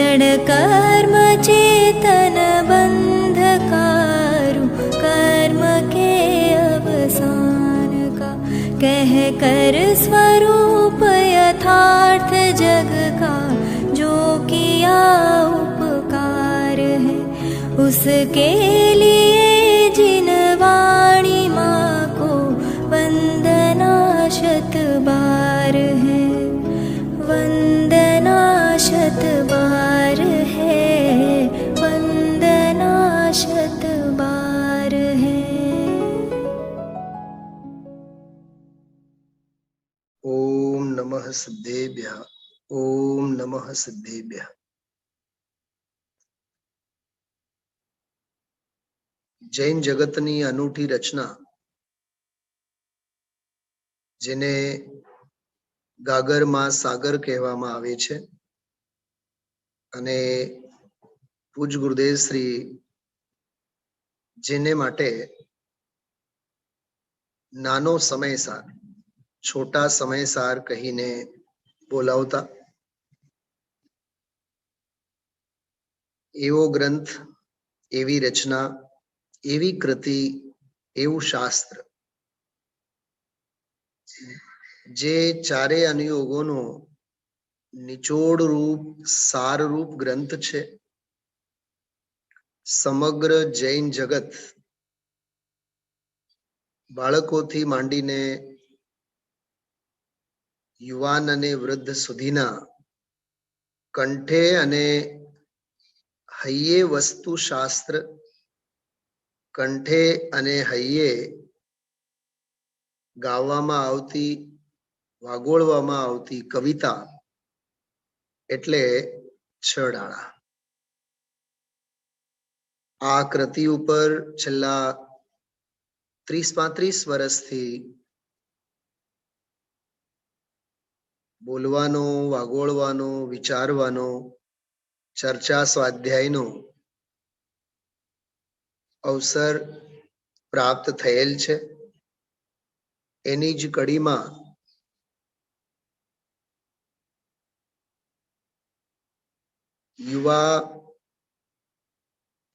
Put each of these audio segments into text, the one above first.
क्षण कर्म चेतन बंधकारु कर्म के अवसान का, कह कर स्वरूप यथार्थ जग का जो किया उपकार है, उसके लिए जिन वाणी माँ को वंदना शत बार है, वंदना शत बार है, वंदना शत बार है। ओम नमः सिद्धेभ्यः, ओम नमः सिद्धेभ्यः। जैन जगतनी अनूठी रचना जेने गागर मां सागर कहेवामां आवे छे अने पूज गुरुदेव श्री जेने माटे नानो समयसार छोटा समयसार कहीने बोलावता एवो ग्रंथ, एवी रचना, एवी कृति, एवं शास्त्र जे चारे अनुयोगोनो निचोड़ रूप सार रूप ग्रंथ छे। समग्र जैन जगत बाळकोथी मांडीने युवान अने वृद्ध सुधीना कंठे अने हૈયે वस्तु शास्त्र, कंठे अने हૈયે गावामां आवती वागोळवामां आवती कविता एटले छडाळा। आ कृति उपर छेल्ला 30-35 वर्षथी बोलवानो, वागोळवानो, विचारवानो, चर्चा स्वाध्यायनो अवसर प्राप्त थयेल छे। एनी ज कड़ीमां युवा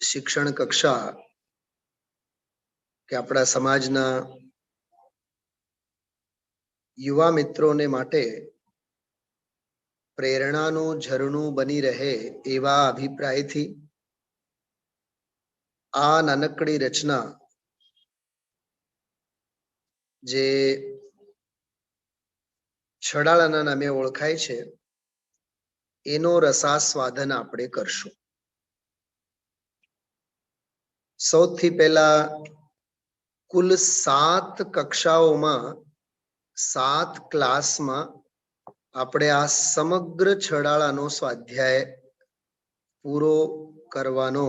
शिक्षण कक्षा के अपना समाजना युवा मित्रों ने माटे प्रेरणानु झरणु बनी रहे एवा अभिप्रायथी आ नानकड़ी रचना जे छडाळाना नामे ओळखाय छे एनो रसास्वादन आपणे करशुं। सौथी पहेला कुल 7 कक्षाओमां 7 क्लासमां आपणे आ समग्र छडाळानो स्वाध्याय पूरो करवानो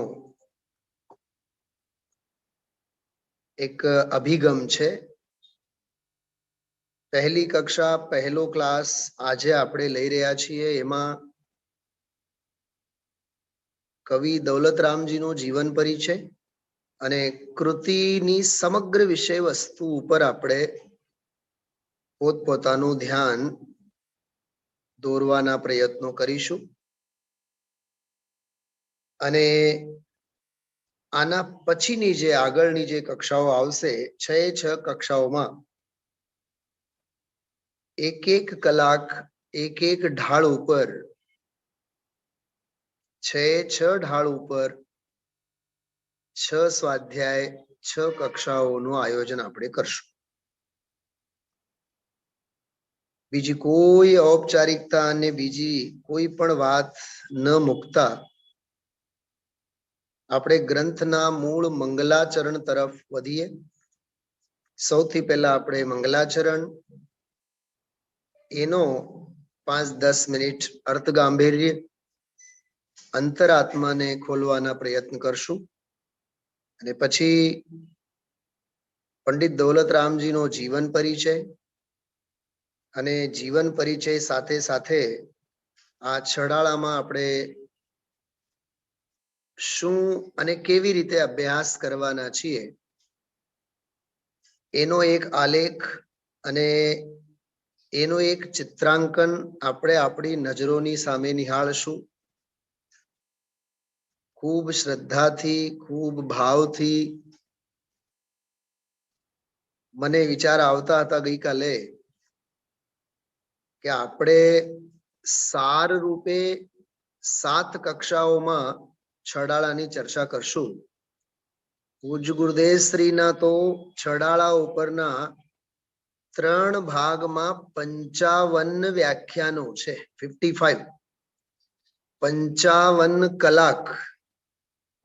एक अभिगम छे। पहली कक्षा पहलो क्लास आजे आपणे लई रह्या छीए एमां कवि दौलतरामजीनो जीवन परिचय अने कृतिनी समग्र विषय वस्तु उपर आपणे पोतपोतानुं ध्यान दोरवाना प्रयत्नो करीशुं। अने आना पछीनी जे आगळनी जे कक्षाओ आवशे 6 कक्षाओमां एक एक कलाक एक एक ढाळ उपर 6 ढाळ उपर 6 स्वाध्याय 6 कक्षाओनुं आयोजन आपणे करशुं। बीजी कोई औपचारिकता अने बीजी कोई पण वात न मुकता आपणे ग्रंथना मूळ मंगलाचरण तरफ वधीए। सौथी पहेला आपणे मंगलाचरण एनो 5-10 मिनिट अर्थगांभीर्य अंतरात्माने खोलवाना प्रयत्न करशुं अने पछी पंडित दौलतरामजीनो जीवन परिचय अने जीवन परिचय साथे साथे आ छडाळामां आपणे शुं अने केवी रीते अभ्यास करवाना छीए एनो एक आलेख अने एनो एक चित्रांकन आपणे आपणी नजरोनी सामे निहाळशुं। ખૂબ શ્રદ્ધાથી, ખૂબ ભાવથી મને વિચાર આવતા હતા ગઈકાલે કે આપણે સાર રૂપે 7 કક્ષાઓમાં છડાળાની ચર્ચા કરશું. પૂજ્ય ગુરુદેવ શ્રીના તો છડાળા ઉપરના 3 ભાગમાં 55 વ્યાખ્યાનો છે. 55 કલાક,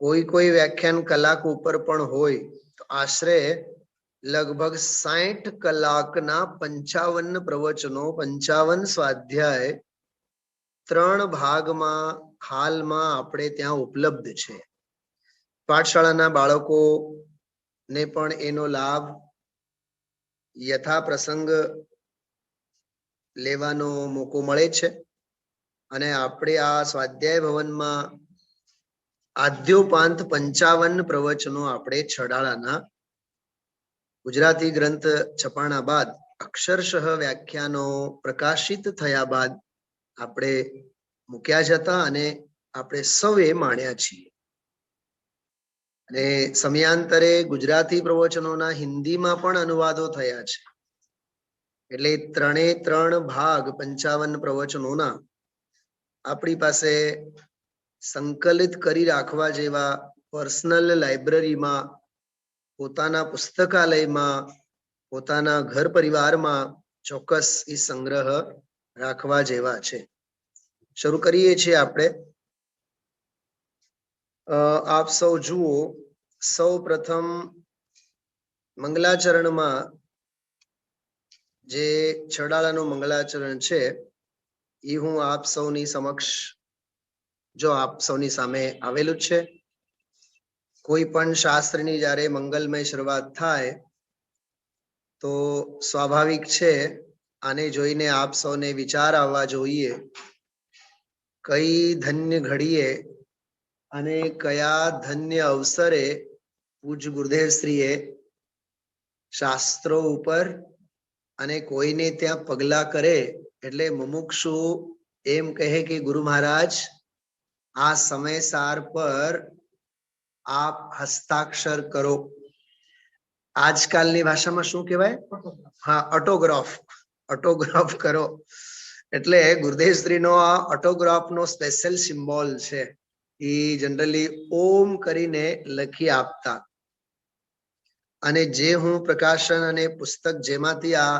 કોઈ વ્યાખ્યાન કલાક ઉપર પણ હોય તો આશરે લગભગ 60 કલાકના 55 પ્રવચનો, 55 સ્વાધ્યાય 3 ભાગમાં હાલમાં આપણે ત્યાં ઉપલબ્ધ છે. પાઠશાળાના બાળકોને પણ એનો લાભ યથા પ્રસંગ લેવાનો મોકો મળે છે. અને આપણે આ સ્વાધ્યાય ભવનમાં આદ્યોપાંત 55 પ્રવચનો આપણે છડાળાના ગુજરાતી ગ્રંથ છપાણા બાદ અક્ષરશઃ વ્યાખ્યાનો પ્રકાશિત થયા બાદ આપણે મૂક્યા જ હતા અને આપણે સૌએ માણ્યા છીએ. અને સમયાંતરે ગુજરાતી પ્રવચનોના હિન્દીમાં પણ અનુવાદો થયા છે. એટલે 3 ભાગ 55 પ્રવચનોના આપણી પાસે સંકલિત કરી રાખવા જેવા પર્સનલ લાઇબ્રેરીમાં, પોતાના પુસ્તકાલયમાં, પોતાના ઘર પરિવારમાં ચોક્કસ એ સંગ્રહ રાખવા જેવા છે. શરૂ કરીએ છીએ આપણે. આપ સૌ જુઓ, સૌ પ્રથમ મંગલાચરણમાં જે છડાળાનું મંગલાચરણ છે એ હું આપ સૌની સમક્ષ, જો આપ સૌની સામે આવેલું છે. કોઈ પણ શાસ્ત્રની જ્યારે મંગલમય શરૂઆત થાય તો સ્વાભાવિક છે આને જોઈને આપ સૌને વિચાર આવવા જોઈએ, કઈ ધન્ય ઘડીએ અને કયા ધન્ય અવસરે પૂજ્ય ગુરુદેવ શ્રીએ શાસ્ત્રો ઉપર અને કોઈને ત્યાં પગલા કરે એટલે મુમુક્ષુ એમ કહે કે ગુરુ મહારાજ આ સમયસાર પર આપ હસ્તાક્ષર કરો. આજકાલની ભાષામાં શું કહેવાય? હા, ઓટોગ્રાફ કરો. એટલે ગુરુદેવ શ્રીનો આ ઓટોગ્રાફનો સ્પેશિયલ સિમ્બોલ છે. એ જનરલી ઓમ કરીને લખી આપતા. અને જે હું પ્રકાશન અને પુસ્તક જેમાંથી આ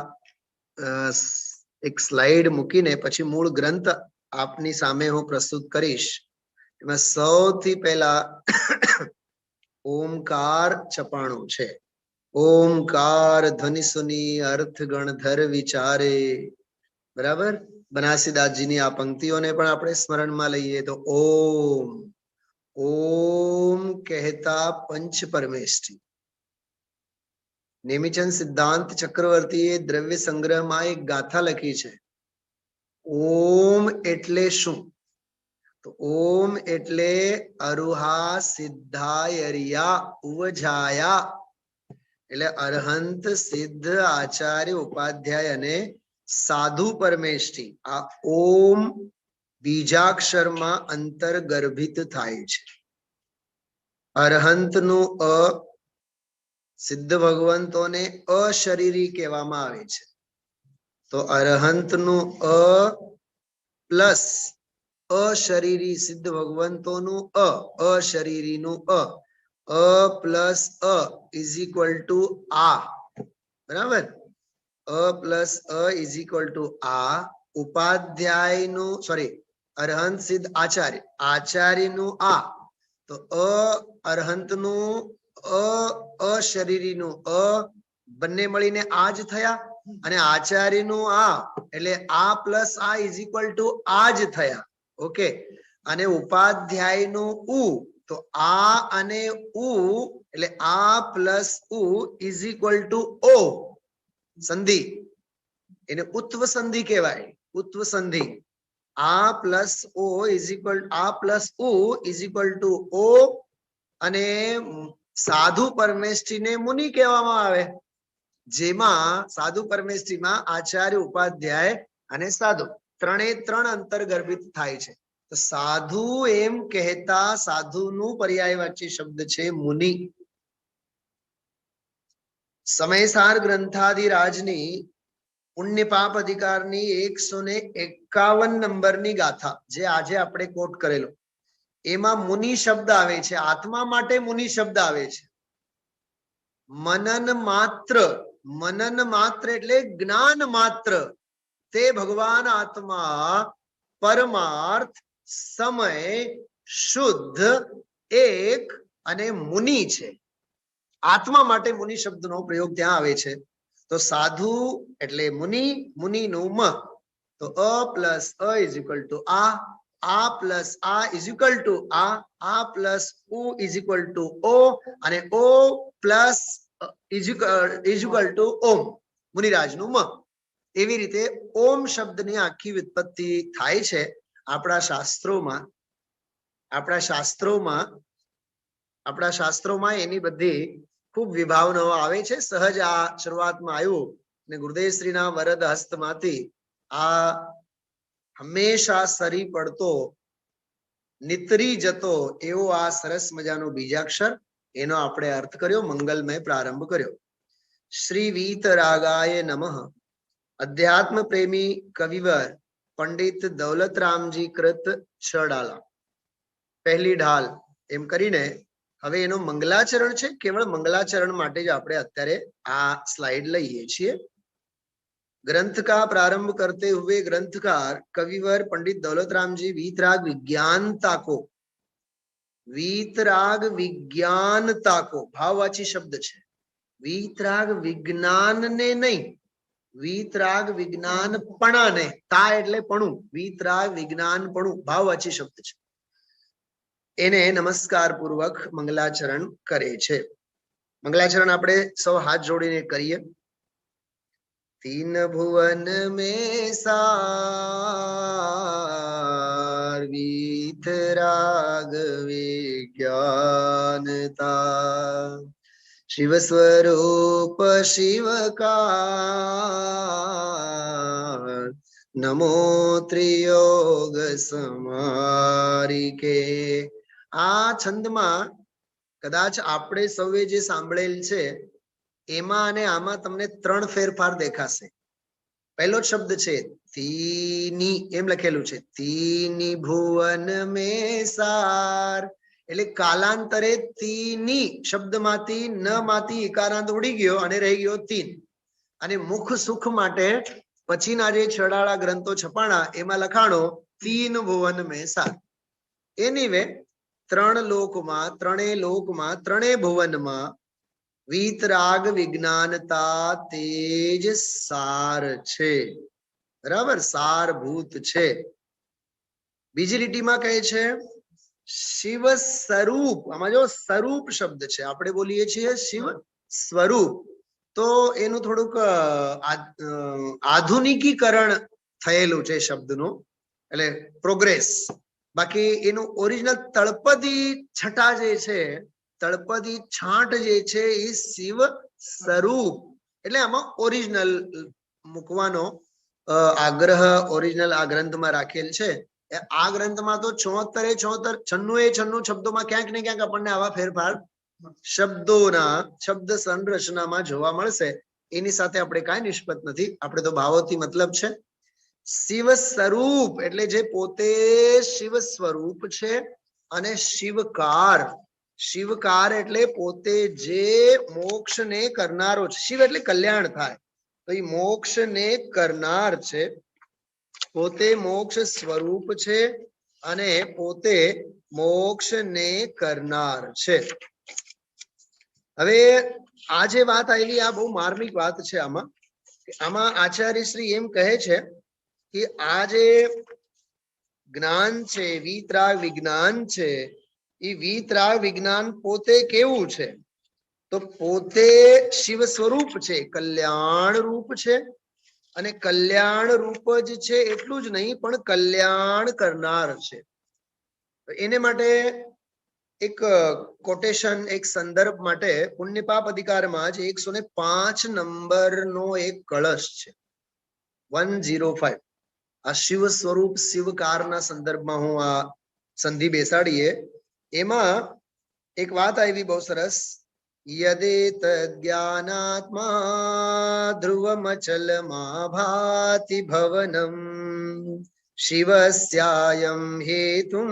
એક સ્લાઇડ મૂકીને પછી મૂળ ગ્રંથ આપની સામે હું પ્રસ્તુત કરીશ, એમાં સૌથી પહેલા ઓમકાર છપાણું છે. ઓમકાર ધ્વનિ સુની અર્થ ગણધર વિચારે. બરાબર? બનાસીદાસજીની આ પંક્તિઓને પણ આપણે સ્મરણમાં લઈએ તો ઓમ કહેતા પંચ પરમેષ્ઠી. નેમિચંદ સિદ્ધાંત ચક્રવર્તીએ દ્રવ્ય સંગ્રહમાં એક ગાથા લખી છે. ઓમ એટલે શું? તો ઓમ એટલે અરુહા સિદ્ધાયરિયા ઉવજાયા, એટલે અરહંત, સિદ્ધ, આચાર્ય, ઉપાધ્યાય અને સાધુ પરમેષ્ઠી. આ ઓમ બીજાક્ષરમાં અંતર્ગર્ભિત થાય છે. અરહંતનું અ, સિદ્ધ ભગવંતોને અશરીરી કહેવામાં આવે છે. તો અરહંતનું અ પ્લસ અશરીરી, સિદ્ધ ભગવંતોનું અશરીરીનું અ પ્લસ અ ઇઝ ઇક્વલ ટુ આ. બરાબર? અ પ્લસ અ ઇઝ ઇક્વલ ટુ આ. ઉપાધ્યાયનું, સોરી, અરહંત, સિદ્ધ, આચાર્ય, આચાર્યનું આ. તો અરહંતનું અશરીરીનું અ બંને મળીને આ જ થયા. અને આચાર્યનું આ એટલે આ પ્લસ આ ઇઝ ઇક્વલ ટુ આ જ થયા. ઓકે. અને ઉપાધ્યાયનું ઉ, તો આ અને ઉ એટલે આ પ્લસ ઉ ઇઝ ઇક્વલ ટુ ઓ. સંધિ, એને ઉત્વ સંધિ કહેવાય. ઉત્વ સંધિ. આ પ્લસ ઓ ઇઝ ઇક્વલ, આ પ્લસ ઉ ઇઝ ઇક્વલ ટુ ઓ. અને સાધુ પરમેષ્ઠીને મુનિ કહેવામાં આવે, જેમાં સાધુ પરમેષ્ઠીમાં આચાર્ય, ઉપાધ્યાય અને સાધુ 3 અંતર્ગર્ભિત થાય છે. તો સાધુ એમ કહેતા સાધુનું પર્યાયવાચી શબ્દ છે મુનિ. સમયસાર ગ્રંથાધિરાજની પુણ્ય પાપ અધિકારની 151 નંબરની ગાથા જે આજે આપણે કોટ કરેલો, એમાં મુનિ શબ્દ આવે છે. આત્મા માટે મુનિ શબ્દ આવે છે. મનન માત્ર એટલે જ્ઞાન માત્ર, તે ભગવાન આત્મા પરમાર્થ સમય શુદ્ધ એક અને મુનિ છે. આત્મા માટે મુનિ શબ્દનો પ્રયોગ ત્યાં આવે છે. તો સાધુ એટલે મુનિ, મુનિનું મ, તો અ પ્લસ અ ઇઝ ઇક્વલ ટુ આ પ્લસ આ ઇઝ ઇક્વલ ટુ આ પ્લસ ઉ ઇઝ ઇક્વલ ટુ ઓ, અને ઓ પ્લસ ઇઝ ઇક્વલ ટુ ઓમ, મુનિરાજનું મ. એવી રીતે ઓમ શબ્દની આખી વ્યુત્પત્તિ થાય છે. આપણા શાસ્ત્રોમાં એની બધી ખૂબ વિભાવનાઓ આવે છે. સહજ આ શરૂઆતમાં આવ્યું ને ગુરુદેવશ્રીના વરદ હસ્તમાંથી આ હંમેશા સરી પડતો નિતરી જતો એવો આ સરસ મજાનો બીજાક્ષર, એનો આપણે અર્થ કર્યો, મંગલમય પ્રારંભ કર્યો. શ્રી વીતરાગાય નમઃ. અધ્યાત્મ પ્રેમી કવિવર પંડિત દૌલતરામજી કૃત છડાલા, પહેલી ઢાલ એમ કરીને હવે એનો મંગલાચરણ છે. કેવળ મંગલાચરણ માટે જ આપણે અત્યારે આ સ્લાઇડ લઈએ છીએ. ग्रंथ का प्रारंभ करते हुए ग्रंथकार कविवर पंडित दौलतराम जी वीतराग विज्ञानता को भाववाची शब्द है. वीतराग विज्ञान ने नहीं, वीतराग विज्ञानपणा ने, ता एटले पणु, वीतराग विज्ञानपणु भाववाची शब्द है. એને નમસ્કાર પૂર્વક મંગલાચરણ કરે છે. મંગલાચરણ આપણે સૌ હાથ જોડીને કરીએ. तीन भुवन में सार वीतराग विज्ञानता, शिव स्वरूप शिव का नमो त्रियोग समारिके. આ છંદમાં કદાચ આપણે સૌએ જે સાંભળેલ છે એમાં અને આમાં તમને ત્રણ ફેરફાર દેખાશે. પહેલો શબ્દ છે તીની, એમ લખેલું છે તીની ભુવન મે સાર, એટલે કાલાંતરે તીની શબ્દમાંથી ન માંથી ઇકારાંત ઉડી ગયો અને રહી ગયો તીન. અને મુખ સુખ માટે પછીના જે છડાળા ગ્રંથો છપાણા એમાં લખાણો તીન ભુવન મે સાર. એનીવે ત્રણેય લોકમાં ત્રણેય ભુવનમાં વીતરાગ વિજ્ઞાનતા તેજ સાર છે. બરાબર, સારભૂત છે. બીજી લીટીમાં કહે છે શિવ સ્વરૂપ. આમાં જો સ્વરૂપ શબ્દ છે, આપણે બોલીએ છીએ શિવ સ્વરૂપ, તો એનું થોડુંક આધુનિકીકરણ થયેલું છે શબ્દનું, એટલે પ્રોગ્રેસ. બાકી એનું ઓરિજિનલ તળપદી છટા જે છે, તળપદી છાંટ જે છે એ શિવ સ્વરૂપ, એટલે આમાં ઓરિજિનલ મૂકવાનો આગ્રહ ઓરિજિનલ આ ગ્રંથમાં રાખેલ છે. આ ગ્રંથમાં તો 74 96 શબ્દોમાં ક્યાંક ને ક્યાંક આપણને આવા ફેરફાર શબ્દોના શબ્દ સંરચનામાં જોવા મળશે. એની સાથે આપણે કાંઈ નિષ્પત નથી, આપણે તો ભાવોથી મતલબ છે. શિવ સ્વરૂપ એટલે જે પોતે શિવ સ્વરૂપ છે, અને શિવકાર, શિવકાર એટલે પોતે જે મોક્ષ ને કરનારો છે. શિવ એટલે કલ્યાણ થાય, તો એ મોક્ષ ને કરનાર છે, પોતે મોક્ષ સ્વરૂપ છે અને પોતે મોક્ષ ને કરનાર છે. હવે આ જે વાત આવેલી આ બહુ માર્મિક વાત છે. આમાં આચાર્ય શ્રી એમ કહે છે કે આ જે જ્ઞાન છે, વીતરાગ વિજ્ઞાન છે, એ વીતરાગ વિજ્ઞાન પોતે કેવું છે? તો પોતે શિવ સ્વરૂપ છે, કલ્યાણ રૂપ છે, અને કલ્યાણ રૂપ જ છે એટલું જ નહીં પણ કલ્યાણ કરનાર છે. એને માટે એક કોટેશન, એક સંદર્ભ માટે પુણ્યપાપ અધિકારમાં જ 105 નંબરનો એક કળશ છે, 105. આ શિવ સ્વરૂપ શિવકારના સંદર્ભમાં હું આ સંધિ બેસાડીએ. એમાં એક વાત આવી બહુ સરસ. યદેત જ્ઞાનાત્મા ધ્રુવમચલમા ભાતિ ભવનમ શિવસ્યાયમ હેતુમ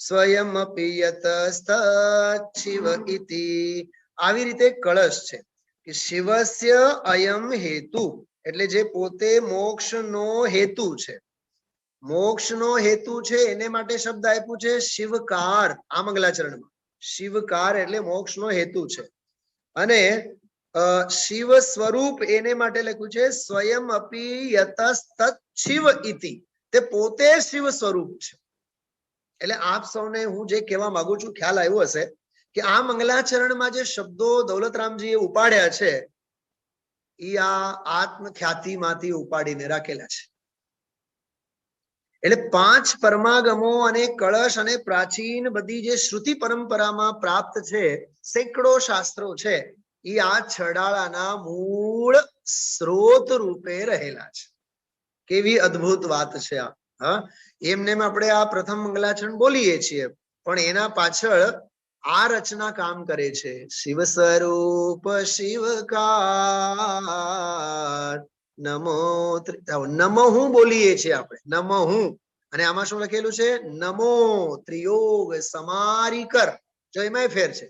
સ્વયમપી યતસ્તચ્છિવ ઇતિ. આવી રીતે કળશ છે કે શિવસ્ય અયમ હેતુ એટલે જે પોતે મોક્ષનો હેતુ છે. મોક્ષનો હેતુ છે એને માટે શબ્દ આપ્યું છે શિવકાર. આ મંગલાચરણમાં શિવકાર એટલે મોક્ષનો હેતુ છે. અને શિવ સ્વરૂપ એને માટે લખ્યું છે સ્વયં અપી યતસ્તચ્છિવ ઇતિ. તે પોતે શિવ સ્વરૂપ છે. એટલે આપ સૌને હું જે કહેવા માંગુ છું ખ્યાલ આવ્યો હશે કે આ મંગલાચરણમાં જે શબ્દો દૌલતરામજીએ ઉપાડ્યા છે એ આ આત્મખ્યાતિમાંથી ઉપાડીને રાખેલા છે. એટલે 5 પરમાગમો અને કળશ અને પ્રાચીન બધી જે શ્રુતિ પરંપરામાં પ્રાપ્ત છે સેંકડો શાસ્ત્રો છે એ આ છડાળાના મૂળ સ્ત્રોત રૂપે રહેલા છે. કેવી અદ્ભુત વાત છે આ. હા, એમને આપણે આ પ્રથમ મંગલાચરણ બોલીએ છીએ પણ એના પાછળ આ રચના કામ કરે છે. શિવ સ્વરૂપ શિવકાર નમો નમઃ બોલીએ છીએ આપણે નમઃ. અને આમાં શું લખેલું છે નમો ત્રિયોગ સમારી કર. જો એમાં ફેર છે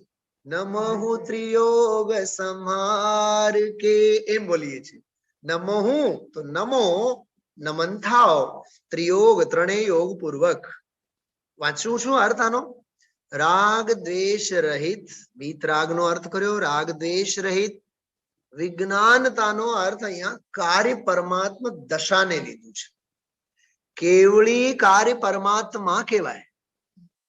નમઃ ત્રિયોગ સમાર કે એમ બોલીએ છીએ. નમઃ તો નમો નમન થાવ, ત્રિયોગ ત્રણેય યોગ પૂર્વક. વાંચું છું અર્થ આનો. રાગ દ્વેષ રહિત, વિતરાગ નો અર્થ કર્યો રાગ દ્વેષ રહિત. વિજ્ઞાનતાનો અર્થ અહીંયા કાર્ય પરમાત્મા દશાને લીધું છે. કેવળી કાર્ય પરમાત્મા કહેવાય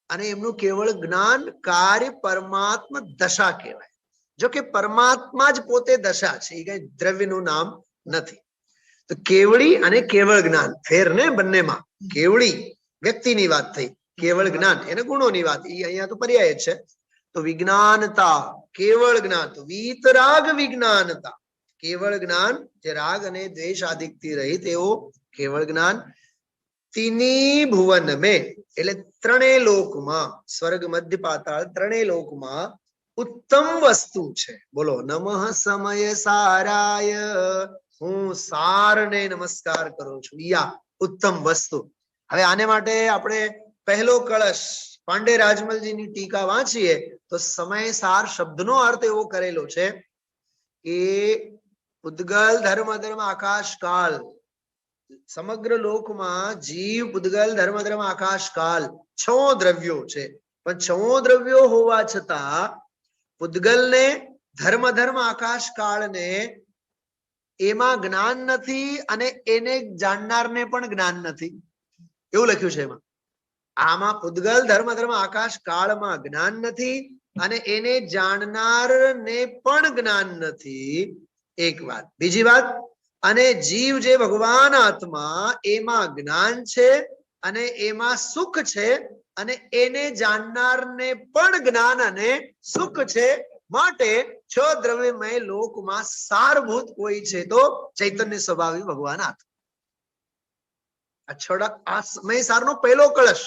અને એમનું કેવળ જ્ઞાન કાર્ય પરમાત્મા દશા કહેવાય. જો કે પરમાત્મા જ પોતે દશા છે, એ કઈ દ્રવ્યનું નામ નથી. તો કેવળી અને કેવળ જ્ઞાન ફેર ને બંનેમાં. કેવળી વ્યક્તિની વાત થઈ, કેવળ જ્ઞાન એને ગુણોની વાત. એ અહીંયા તો પર્યાય છે. તો વિજ્ઞાનતા કેવળ જ્ઞાન, તો વીતરાગ વિજ્ઞાનતા કેવળ જ્ઞાન જે રાગ અને દ્વેષ આદિકથી રહિત એવો કેવળ જ્ઞાન. તીની ભુવન મેં એટલે ત્રણેય લોકમાં, સ્વર્ગ મધ્ય પાતાળ ત્રણેય લોકમાં ઉત્તમ વસ્તુ છે. બોલો નમઃ સમય સારાય. હું સારને નમસ્કાર કરું છું. યા ઉત્તમ વસ્તુ. હવે આને માટે આપણે પહેલો કળશ પાંડે રાજમલજીની ટીકા વાંચીએ તો સમય સાર શબ્દનો અર્થ એવો કરેલો છે કે ઉદ્ગલ ધર્મ ધર્મ આકાશ કાળ. સમગ્ર લોકમાં જીવ પૂદગલ ધર્મ ધર્મ આકાશ કાલ 6 દ્રવ્યો છે. પણ 6 દ્રવ્યો હોવા છતાં પૂદગલને ધર્મ ધર્મ આકાશ કાળને એમાં જ્ઞાન નથી અને એને જાણનારને પણ જ્ઞાન નથી એવું લખ્યું છે એમાં. આમાં પૂદગલ ધર્મ ધર્મ આકાશ કાળમાં જ્ઞાન નથી અને એને જાણનારને પણ જ્ઞાન નથી. એક વાત. બીજી વાત, અને જીવ જે ભગવાન આત્મા એમાં જ્ઞાન છે અને એમાં સુખ છે અને એને જાણનારને પણ જ્ઞાન અને સુખ છે. માટે 6 દ્રવ્યમય લોકમાં સારભૂત કોઈ છે તો ચૈતન્ય સ્વભાવી ભગવાન આત્મા. આ સમય સારનો પહેલો કળશ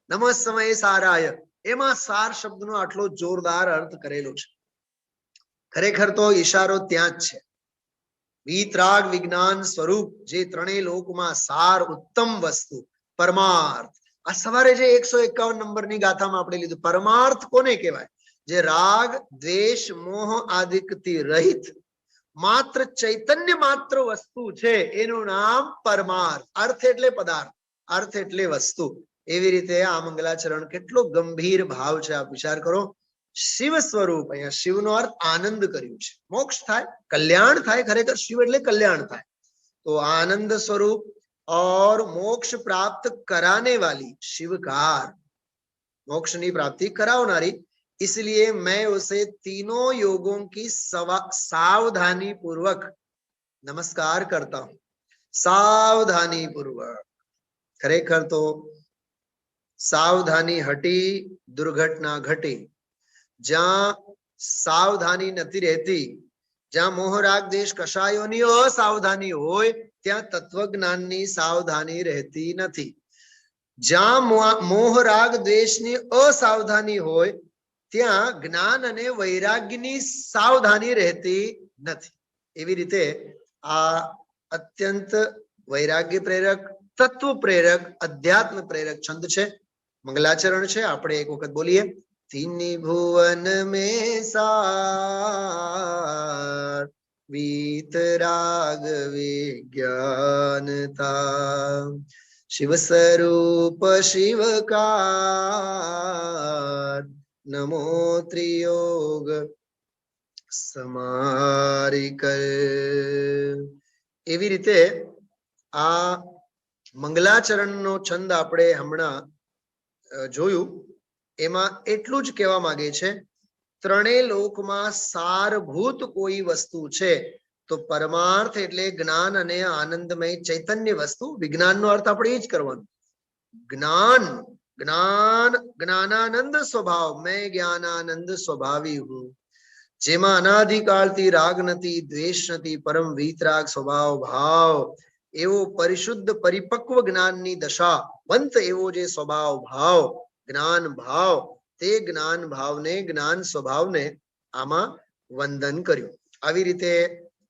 નમઃ સમય સારાય, એમાં સાર શબ્દનો આટલો જોરદાર અર્થ કરેલો છે. ખરેખર તો ઈશારો ત્યાં જ છે. વિતરાગ વિજ્ઞાન સ્વરૂપ જે ત્રણેય લોકમાં સાર ઉત્તમ વસ્તુ પરમાર્થ. આ સવારે જે 151 નંબરની ગાથામાં આપણે લીધું પરમાર્થ કોને કહેવાય? જે રાગ દ્વેષ મોહ આદિકથી રહિત માત્ર ચૈતન્ય માત્ર વસ્તુ છે એનું નામ પરમાર્થ. અર્થ એટલે પદાર્થ, અર્થ એટલે વસ્તુ. એવી રીતે આ મંગલાચરણ કેટલો ગંભીર ભાવ છે આપ વિચાર કરો. શિવ સ્વરૂપ, અહીંયા શિવનો અર્થ આનંદ કર્યું છે. મોક્ષ થાય, કલ્યાણ થાય. ખરેખર શિવ એટલે કલ્યાણ થાય. તો આનંદ સ્વરૂપ और मोक्ष प्राप्त कराने वाली शिवकार, मोक्षनी प्राप्ति करावनारी. इसलिए मैं उसे तीनों योगों की सावधानी पूर्वक नमस्कार करता हूं. सावधानी पूर्वक. खरेखर तो सावधानी हटी दुर्घटना घटी. જ્યાં સાવધાની નથી રહેતી, જ્યાં મોહ રાગ દેશ કશાયોની અસાવધાની હોય ત્યાં તત્વજ્ઞાનની સાવધાની રહેતી નથી. જ્યાં મોહ રાગ દ્વેષની અસાવધાની હોય ત્યાં જ્ઞાન અને વૈરાગ્યની સાવધાની રહેતી નથી. એવી રીતે આ અત્યંત વૈરાગ્ય પ્રેરક, તત્વ પ્રેરક, અધ્યાત્મ પ્રેરક છંદ છે, મંગલાચરણ છે. આપણે એક વખત બોલીએ. તીની ભુવન મેં સાર વીતરાગ વિજ્ઞાનતા શિવ સ્વરૂપ શિવકાર નમો ત્રિયોગ સમારિકર. એવી રીતે આ મંગલાચરણનો છંદ આપણે હમણાં જોયું. એમાં એટલું જ કહેવા માંગે છે, ત્રણેય લોકમાં સારભૂત કોઈ વસ્તુ છે તો પરમાર્થ એટલે જ્ઞાન અને આનંદમય ચૈતન્ય વસ્તુ. વિજ્ઞાનનો અર્થ આપણે એ જ કરવાનો. જ્ઞાન, જ્ઞાન, જ્ઞાનાનંદ સ્વભાવ, મેં જ્ઞાનાનંદ સ્વભાવી હું, જેમાં અનાદિકાળથી રાગ નથી, દ્વેષ નથી, પરમ વીતરાગ સ્વભાવ ભાવ, એવો પરિશુદ્ધ પરિપક્વ જ્ઞાનની દશા વંત એવો જે સ્વભાવ ભાવ, જ્ઞાન ભાવ, તે જ્ઞાન ભાવને, જ્ઞાન સ્વભાવને આમાં વંદન કર્યું. આવી રીતે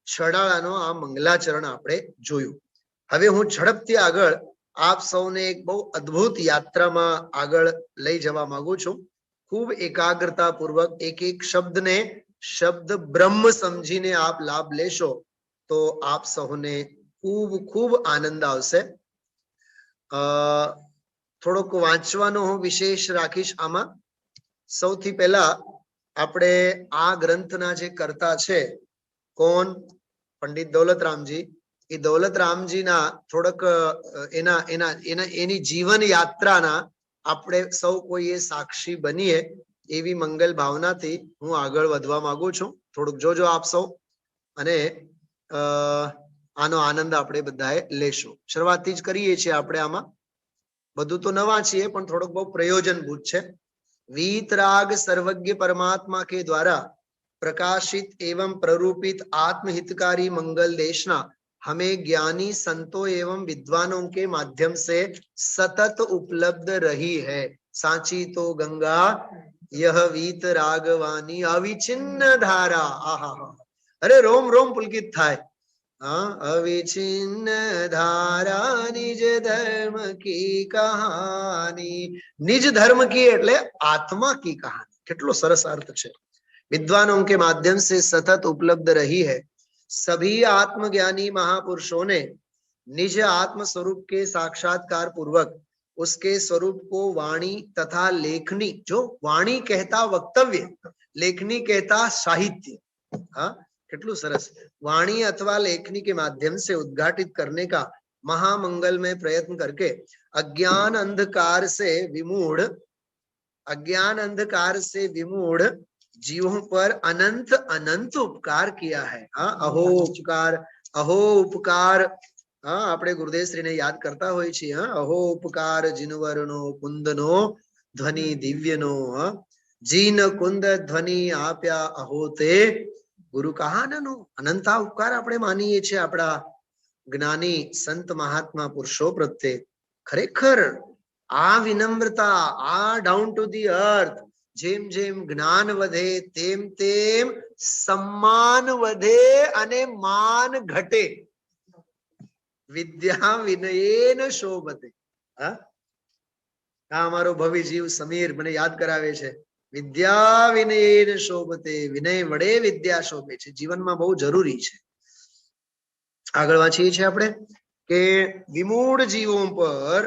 છડાળાનો આ મંગલાચરણ આપણે જોયું. હવે હું ઝડપથી આગળ આપ સૌને એક બહુ અદ્ભુત યાત્રામાં આગળ લઈ જવા માંગુ છું. ખૂબ એકાગ્રતા પૂર્વક એક એક શબ્દને શબ્દ બ્રહ્મ સમજીને આપ લાભ લેશો તો આપ સૌને ખૂબ ખૂબ આનંદ આવશે. થોડોક વાંચવાનો હું વિશેષ રાખીશ આમાં. સૌથી પહેલા આપણે આ ગ્રંથના જે કર્તા છે, કોણ? પંડિત દૌલતરામજી. એ દૌલતરામજીના થોડક એની જીવન યાત્રાના આપણે સૌ કોઈએ સાક્ષી બનીએ એવી મંગલ ભાવનાથી હું આગળ વધવા માંગુ છું. થોડુંક જોજો આપ સૌ, અને આનો આનંદ આપણે બધાએ લેશું. શરૂઆતથી જ કરીએ છીએ આપણે આમાં. બધું તો નવા છીએ પણ થોડુંક બહુ પ્રયોજનભૂત છે. वीतराग सर्वज्ञ परमात्मा के द्वारा प्रकाशित एवं प्ररूपित आत्महितकारी मंगल देशना हमें ज्ञानी संतों एवं विद्वानों के माध्यम से सतत उपलब्ध रही है. सांची तो गंगा यह वीतरागवानी अविचिन्न धारा. आहा, अरे रोम रोम पुलकित थाय. अविचिन्न धारा निज धर्म की कहानी. निज धर्म की એટલે आत्मा की कहानी. કેટલો સરસ અર્થ છે. विद्वानों के माध्यम से सतत उपलब्ध रही है. सभी आत्मज्ञानी महापुरुषों ने निज आत्म स्वरूप के साक्षात्कार पूर्वक उसके स्वरूप को वाणी तथा लेखनी, जो वाणी कहता वक्तव्य, लेखनी कहता साहित्य, हाँ કેટલું સરસ, वाणी अथवा लेखनी के माध्यम से उद्घाटित करने का महामंगलमय प्रयत्न करके अज्ञान अंधकार से विमूढ़ जीवों पर अनंत अनंत उपकार किया है. हाँ, अहो उपकार. हाँ, આપણે ગુરુદેવ શ્રીને યાદ કરતા હોય છે. હા, અહો ઉપકાર જીનવરનો કુંદનો ધ્વનિ દિવ્યનો. હા, જીન કુંદ ધ્વનિ આપ્યા અહો તે ગુરુ કહાનનો. અનંતા ઉપકાર આપણે માનીએ છીએ આપણા જ્ઞાની સંત મહાત્મા પુરુષો પ્રત્યે. ખરેખર આ વિનમ્રતા, આ ડાઉન ટુ ધી અર્થ, જેમ જેમ જ્ઞાન વધે તેમ તેમ સન્માન વધે અને માન ઘટે. વિદ્યા વિનયેન શોભતે. હા, અમારો ભવિ જીવ સમીર મને યાદ કરાવે છે, વિદ્યા વિનયેન શોભતે. વિનય વડે વિદ્યા શોભે છે. જીવનમાં બહુ જરૂરી છે. આગળ વાંચીએ છીએ આપણે કે વિમૂઢ જીવો પર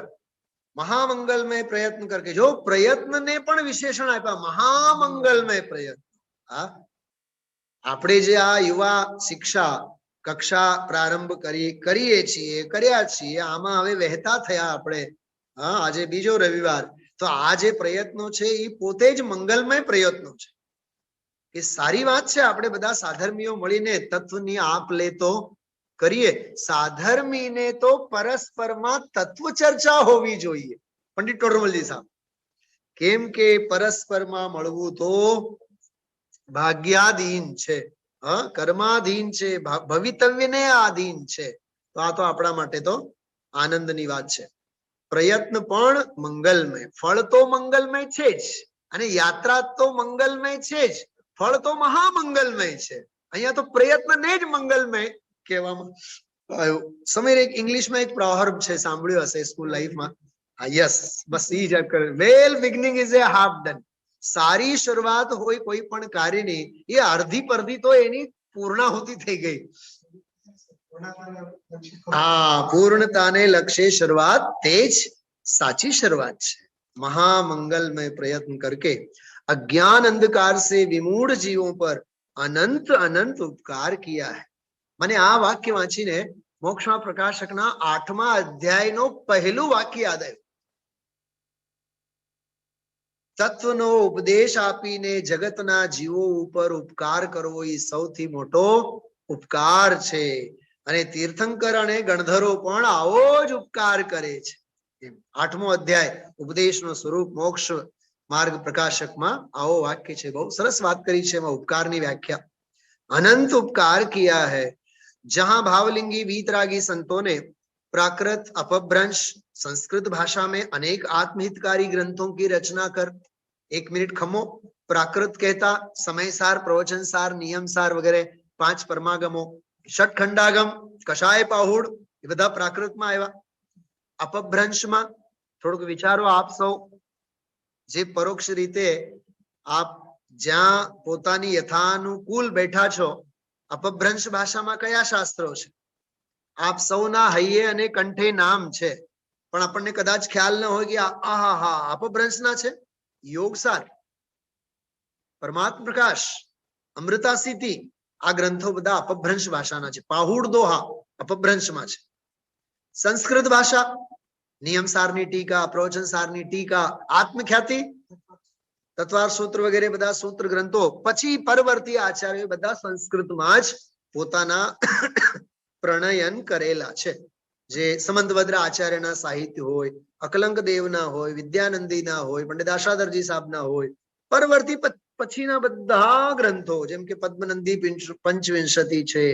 મહામંગલમય પ્રયત્ન કરકે. જો પ્રયત્નને પણ વિશેષણ આપ્યા, મહામંગલમય પ્રયત્ન. હા, આપણે જે આ યુવા શિક્ષા કક્ષા પ્રારંભ કર્યા છીએ, આમાં હવે વહેતા થયા આપણે. હા, આજે બીજો રવિવાર. તો આ જે પ્રયત્નો છે એ પોતે જ મંગલમય પ્રયત્નો છે. એ સારી વાત છે. આપણે બધા સાધર્મીઓ મળીને તત્વની આપ લે તો કરીએ. સાધર્મીને તો પરસ્પરમાં તત્વ ચર્ચા હોવી જોઈએ. પંડિત ટોડરમલજી સાહેબ, કેમ કે પરસ્પરમાં મળવું તો ભાગ્યાધીન છે, કર્માધીન છે, ભવિતવ્યને આધીન છે. તો આ તો આપણા માટે તો આનંદની વાત છે. પ્રયત્ન પણ મંગલમય, ફળ તો મંગલમય છે જ, અને યાત્રા તો મંગલમય છે જ, ફળ તો મહામંગલમય છે. અહીંયા તો પ્રયત્નને જ મંગલમય કહેવામાં આવ્યું. સમીર, એક ઇંગ્લિશમાં એક પ્રોવર્બ છે, સાંભળ્યું હશે સ્કૂલ લાઈફમાં. યસ, બસ ઈ જ well beginning is a half done. સારી શરૂઆત હોય કોઈ પણ કાર્યની, એ અડધી પરધી તો એની પૂર્ણાહુતિ થઈ ગઈ. હા, પૂર્ણતાને લક્ષ્ય શરૂઆત તે જ સાચી શરૂઆત છે. महामंगलमय प्रयत्न करके अज्ञान अंधकार से विमूढ़ जीवों पर अनंत अनंत उपकार किया है. મને આ વાક્ય વાંચીને મોક્ષમાં પ્રકાશકના 8મા અધ્યાયનો પહેલું વાક્ય યાદ આવ્યું. તત્વનો ઉપદેશ આપીને જગતના જીવો ઉપર ઉપકાર કરવો એ સૌથી મોટો ઉપકાર છે. અને તીર્થંકર અને ગણધરો પણ આવો જ ઉપકાર કરે છે. 8મો અધ્યાય ઉપદેશનું સ્વરૂપ મોક્ષ માર્ગ પ્રકાશકમાં આવો વાક્ય છે. બહુ સરસ વાત કરી છે એમાં ઉપકારની વ્યાખ્યા. अनंत उपकार किया है. जहां भावलिंगी वीतरागी संतों ने प्राकृत अपभ्रंश संस्कृत भाषा में अनेक आत्महितकारी ग्रंथों की रचना कर, 1 मिनट खमो, प्राकृत कहता समयसार, प्रवचनसार, नियमसार वगैरह 5 परमागमो, षटखंडागम, कषाय पाहुड़, ये બધા પ્રાકૃતમાં આવ્યા. અપભ્રંશમાં થોડુંક વિચારો આપ સૌ, જે પરોક્ષ રીતે આપ જ્યાં પોતાની યથાનુકૂળ બેઠા છો, અપભ્રંશ ભાષામાં કયા શાસ્ત્રો છે? આપ સૌના હૈયે અને કંઠે નામ છે, પણ આપણને કદાચ ખ્યાલ ન હોય કે આહા અપભ્રંશના છે. યોગસાર, પરમાત્મ પ્રકાશ, અમૃતા સિદ્ધિ, આ ગ્રંથો બધા અપભ્રંશ ભાષાના છે. પાહુડ દોહા અપભ્રંશમાં છે. સંસ્કૃત ભાષા, નિયમસારની ટીકા, પ્રવચનસારની ટીકા, આત્મખ્યાતિ, તત્વાર સૂત્ર વગેરે બધા સૂત્ર ગ્રંથો પછી પરવર્તી આચાર્યો બધા સંસ્કૃતમાં જ પોતાના પ્રણયન કરેલા છે. જે સમંતભદ્ર આચાર્યના સાહિત્ય હોય, અકલંક દેવના હોય, વિદ્યાનંદીના હોય, પંડિત આશાધરજી સાહેબના હોય, પરવર્તી પછીના બધા ગ્રંથો જેમ કે પદ્મનંદી પંચવિંશતિ છે,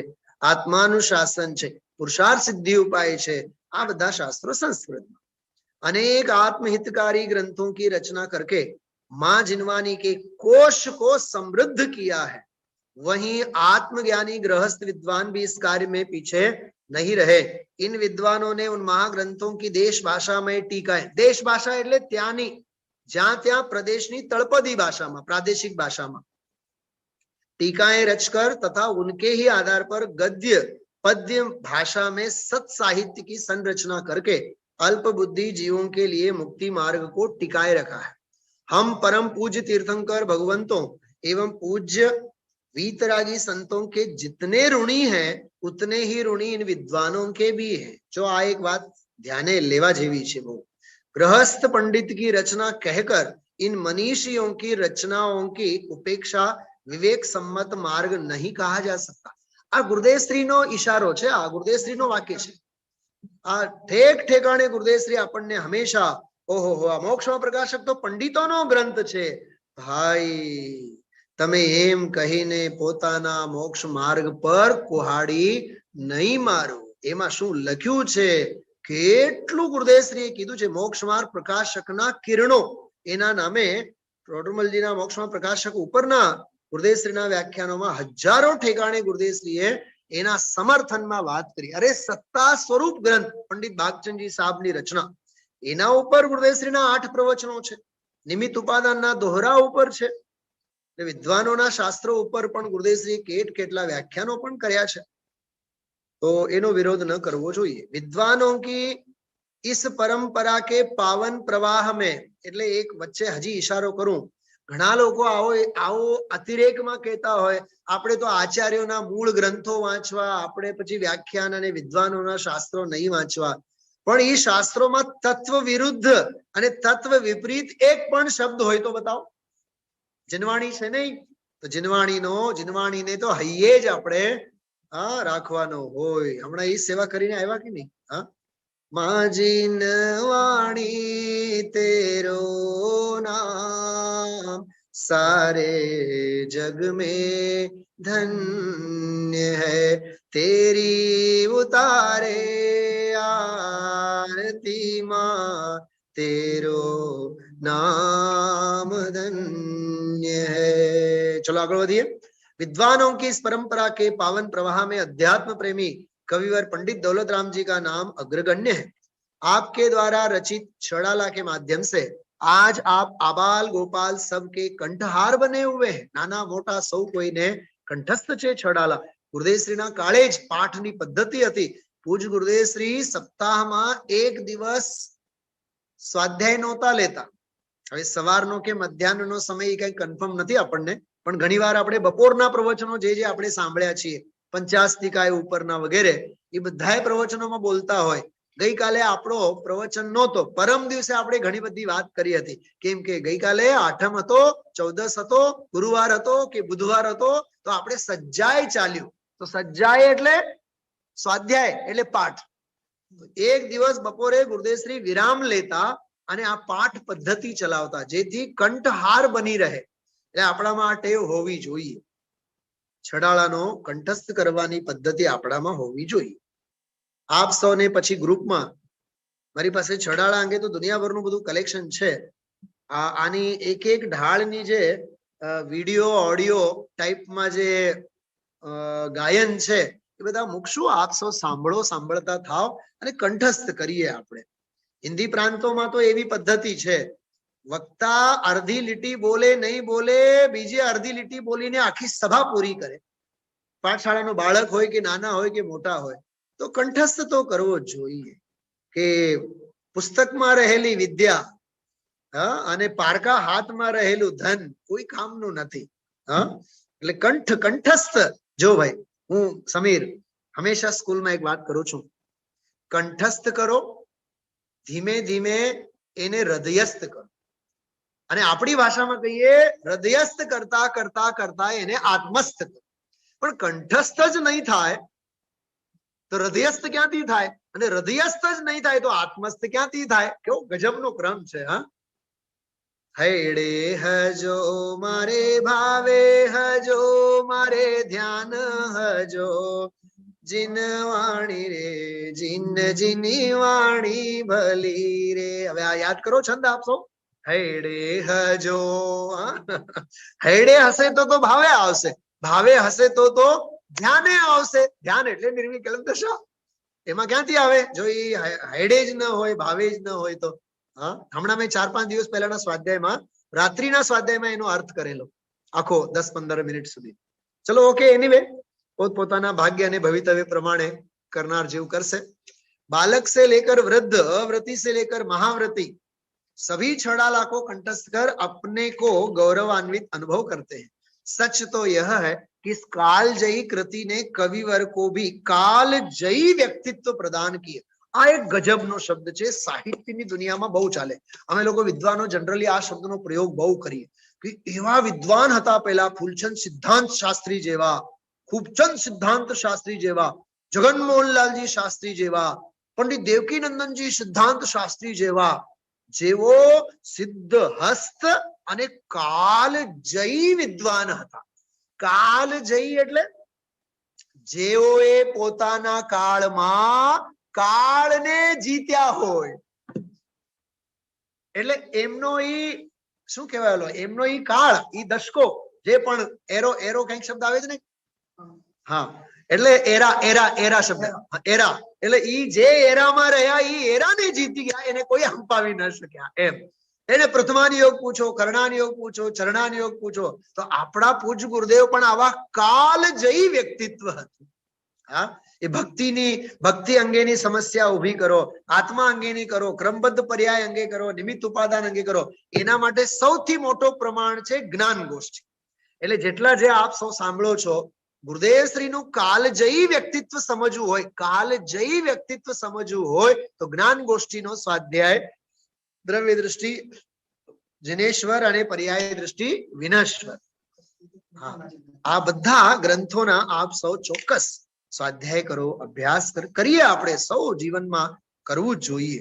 આત્માનુશાસન છે, પુરુષાર્થ સિદ્ધિ ઉપાય છે, આ બધા શાસ્ત્રો સંસ્કૃતમાં. अनेक आत्महितकारी ग्रंथों की रचना करके मां जिनवानी के कोश को समृद्ध किया है. वहीं आत्मज्ञानी गृहस्थ विद्वान भी इस कार्य में पीछे नहीं रहे. इन विद्वानों ने उन महाग्रंथों की देश भाषा में टीकाएं, देश भाषा એટલે ત્યાંની જ્યાં ત્યાં પ્રદેશની તળપદી ભાષામાં, પ્રાદેશિક ભાષામાં टीकाएं रचकर तथा उनके ही आधार पर गद्य पद्य भाषा में सत साहित्य की संरचना करके अल्प बुद्धि जीवों के लिए मुक्ति मार्ग को टिकाए रखा है. हम परम पूज्य तीर्थंकर भगवंतों एवं पूज्य वीतरागी संतों के जितने ऋणी हैं उतने ही ऋणी इन विद्वानों के भी हैं. जो आ एक बात ध्याने लेवा जेवी छे. वो गृहस्थ पंडित की रचना कहकर इन मनीषियों की रचनाओं की उपेक्षा विवेक सम्मत मार्ग नहीं कहा जा सकता. आ गुरुदेवश्री नो इशारो छे, आ गुरुदेवश्री नो वाक्य छे. आ ठेक ठेकाणे गुरुदेवश्री આપણને હંમેશા ઓહો આ મોક્ષમાં પ્રકાશક તો પંડિતોનો ગ્રંથ છે ભાઈ, તમે એમ કહીને પોતાના મોક્ષ માર્ગ પર કુહાડી નહીં મારો. એમાં શું લખ્યું છે, કેટલું ગુરુદેવશ્રીએ કીધું છે. મોક્ષ માર્ગ પ્રકાશકના કિરણો એના નામે ટોડરમલજીના મોક્ષમાં પ્રકાશક ઉપરના ગુરુદેવશ્રીના વ્યાખ્યાનોમાં હજારો ઠેકાણે ગુરુદેવશ્રીએ એના સમર્થનમાં વાત કરી. અરે સત્તા સ્વરૂપ ગ્રંથ પંડિત ભાગચંદજી સાહેબની રચના, એના ઉપર ગુરુદેવશ્રીના 8 પ્રવચનો છે. નિમિત્ત ઉપાદાનના દોહરા ઉપર છે. વિદ્વાનોના શાસ્ત્રો ઉપર પણ ગુરુદેવશ્રીએ કેટલા વ્યાખ્યાનો પણ કર્યા છે. તો એનો વિરોધ ન કરવો જોઈએ. વિદ્વાનોं की इस परंपरा के पावन प्रवाह में, એટલે એક વચ્ચે હજી ઇશારો કરું, ઘણા લોકો આવો અતિરેકમાં કહેતા હોય આપણે તો આચાર્યોના મૂળ ગ્રંથો વાંચવા, આપણે પછી વ્યાખ્યાન અને વિદ્વાનોના શાસ્ત્રો નહીં વાંચવા. પણ એ શાસ્ત્રોમાં તત્વ વિરુદ્ધ અને તત્વ વિપરીત એક પણ શબ્દ હોય તો બતાવો. જીનવાણી છે નહીં, તો જીનવાણીને તો હૈયે જ આપણે રાખવાનો હોય. હમણાં એ સેવા કરીને આવ્યા કે નહીં? मां जिनवाणी तेरो नाम सारे जग में धन्य है. तेरी उतारे आरती माँ, तेरो नाम धन्य है। चलो आगे बढ़िए। विद्वानों की इस परंपरा के पावन प्रवाह में अध्यात्म प्रेमी कविवर पंडित दौलत राम जी का नाम अग्रगण्य है। आपके द्वारा रचित छड़ाला के माध्यम से आज आप आबाल गोपाल सबके कंठहार बने हुए हैं। नाना मोटा सौ कोई ने कंठस्थ छे छड़ाला। गुरुदेवश्रीना काळे ज पाठनी पद्धति हती। पूज्य गुरुदेवश्री सप्ताहमां एक दिवस स्वाध्याय नहोता लेता। હવે સવારનો કે મધ્યાહ્નનો સમય કઈ કન્ફર્મ નથી આપણને, પણ ઘણીવાર આપણે બપોરના પ્રવચનો જે આપણે સાંભળ્યા છીએ, પંચાસ્તિકાય ઉપરના વગેરે, એ બધાય પ્રવચનોમાં બોલતા હોય. ગઈકાલે આપણો પ્રવચન નહોતો, પરમ દિવસે આપણે ઘણી બધી વાત કરી હતી. કેમ કે ગઈકાલે આઠમ હતો, 14 હતો, ગુરુવાર હતો કે બુધવાર હતો, તો આપણે સજ્જાય ચાલ્યું. તો સજ્જાય એટલે સ્વાધ્યાય એટલે પાઠ. એક દિવસ બપોરે ગુરુદેવશ્રી વિરામ લેતા અને આ પાઠ પદ્ધતિ ચલાવતા, જેથી કંઠહાર બની રહે. એટલે આપણામાં આ ટેવ હોવી જોઈએ. છડાળાનો કંઠસ્થ કરવાની પદ્ધતિ આપણામાં હોવી જોઈએ. આપ સૌને પછી ગ્રુપમાં મારી પાસે છડાળા અંગે તો દુનિયાભરનું બધું કલેક્શન છે. આની એક એક ઢાળની જે વિડીયો ઓડિયો ટાઈપમાં જે ગાયન છે એ બધા મૂકશું. આપ સૌ સાંભળો, સાંભળતા થાવ અને કંઠસ્થ કરીએ. આપણે हिंदी प्रांतों में तो एवी पद्धति है, वक्ता अर्धी लीटी बोले नहीं बोले, बीजे अर्धी लीटी बोली ने आखी सभा पूरी करे. पाठशाला नो बाळक होय के नाना होय के मोटा होय तो कंठस्थ तो करवो जोईए. के पुस्तक में रहेली विद्या अने पारका हाथ में रहेलू धन कोई कामनु नथी. એટલે કંઠસ્થ. जो भाई हूँ समीर हमेशा स्कूल में एक बात करू छू, कंठस्थ करो, धीमे धीमे एने हृदयस्थ करो. અને આપણી ભાષામાં કહીએ હૃદયસ્થ કરતા કરતા કરતા એને આત્મસ્થ કરો. પણ કંઠસ્થ જ નહીં થાય તો હૃદયસ્થ ક્યાંથી થાય? અને હૃદયસ્થ જ નહીં થાય તો આત્મસ્થ ક્યાંથી થાય? કેવો ગજબનો ક્રમ છે. હા, હૈડે હજો મારે ભાવે હજો મારે ધ્યાન હજો जिन वाणी रे जिन जिनी वाणी भली रे. હવે આ યાદ કરો છંદ આપ સૌ. હૈડે હજો, હૈડે હશે તો ભાવે આવશે, ભાવે હશે તો ધ્યાને આવશે. ધ્યાન એટલે નિર્વિકલ્પ દશા. એમાં ક્યાંથી આવે? જો એ હૈડે જ ન હોય, ભાવે જ ન હોય તો. હમણાં મેં 4-5 દિવસ પહેલાના સ્વાધ્યાયમાં, રાત્રિના સ્વાધ્યાયમાં એનો અર્થ કરેલો આખો 10-15 મિનિટ સુધી. ચલો ઓકે. એનીવે પોતાना भाग्य અને ભવિતવ્ય પ્રમાણે કરનાર જેવું કરશે. बालक से लेकर वृद्ध, अव्रती से लेकर महाव्रती, सभी छड़ाला को कंठस्थ कर अपने को गौरवान्वित अनुभव करते हैं. सच तो यह है कि इस कालजयी कृति ने कविवर को भी कालजयी व्यक्तित्व प्रदान किया. आ एक गजबनो शब्द छे. साहित्यनी दुनियामां बहु चाले. અમે લોકો વિદ્વાનો જનરલી આ શબ્દનો પ્રયોગ બહુ કરીએ કે એવા વિદ્વાન હતા પહેલા, ફૂલચંદ સિદ્ધાંત શાસ્ત્રી જેવા, खूबचंद सिद्धांत शास्त्री जेवा, जगन मोहनलाल जी शास्त्री जेवा, पंडित देवकी नंदन जी सिद्धांत शास्त्री जेवा, जेवो सिद्ध हस्त अने कालजयी विद्वान हता. कालजयी एटले जेओए पोताना काळमां काळने जीत्या होय. એટલે એમનો ઈ શું કહેવાયલો, એમનો ઈ કાળ, ઈ દશકો, જે પણ એરો એરો કંઈક શબ્દ આવે છે ને. હા, એટલે એરા એરા એરા શબ્દ એરા એટલે ઈ જે એરામાં રહ્યા ઈ એરાને જીતી ગયા, એને કોઈ હંપાવી ન શક્યા. એમ એને પ્રથમાન योग પૂછો, કરણાન योग પૂછો, ચરણાન योग પૂછો. તો આપણા પૂજ્ય ગુરુદેવ પણ આવા કાલજયી વ્યક્તિત્વ હતું. હા, એ ભક્તિ અંગેની સમસ્યા ઊભી કરો, આત્મા અંગેની કરો, ક્રમબદ્ધ પર્યાય અંગે કરો, નિમિત્ત ઉપાદાન અંગે કરો. એના માટે સૌથી મોટો પ્રમાણ છે જ્ઞાન ગોષ્ઠી. એટલે જેટલા જે આપ સૌ સાંભળો છો, ગુરુદેવશ્રીનું કાલજયી વ્યક્તિત્વ સમજવું હોય, કાલજયી વ્યક્તિત્વ સમજવું હોય તો જ્ઞાન ગોષ્ઠીનો સ્વાધ્યાય દ્રવ્ય દૃષ્ટિ જિનેશ્વર અને પર્યાય દૃષ્ટિ વિનશ્વર, આ બધા ગ્રંથોના આપ સૌ ચોક્કસ સ્વાધ્યાય કરો, અભ્યાસ કરીએ. આપણે સૌ જીવનમાં કરવું જોઈએ.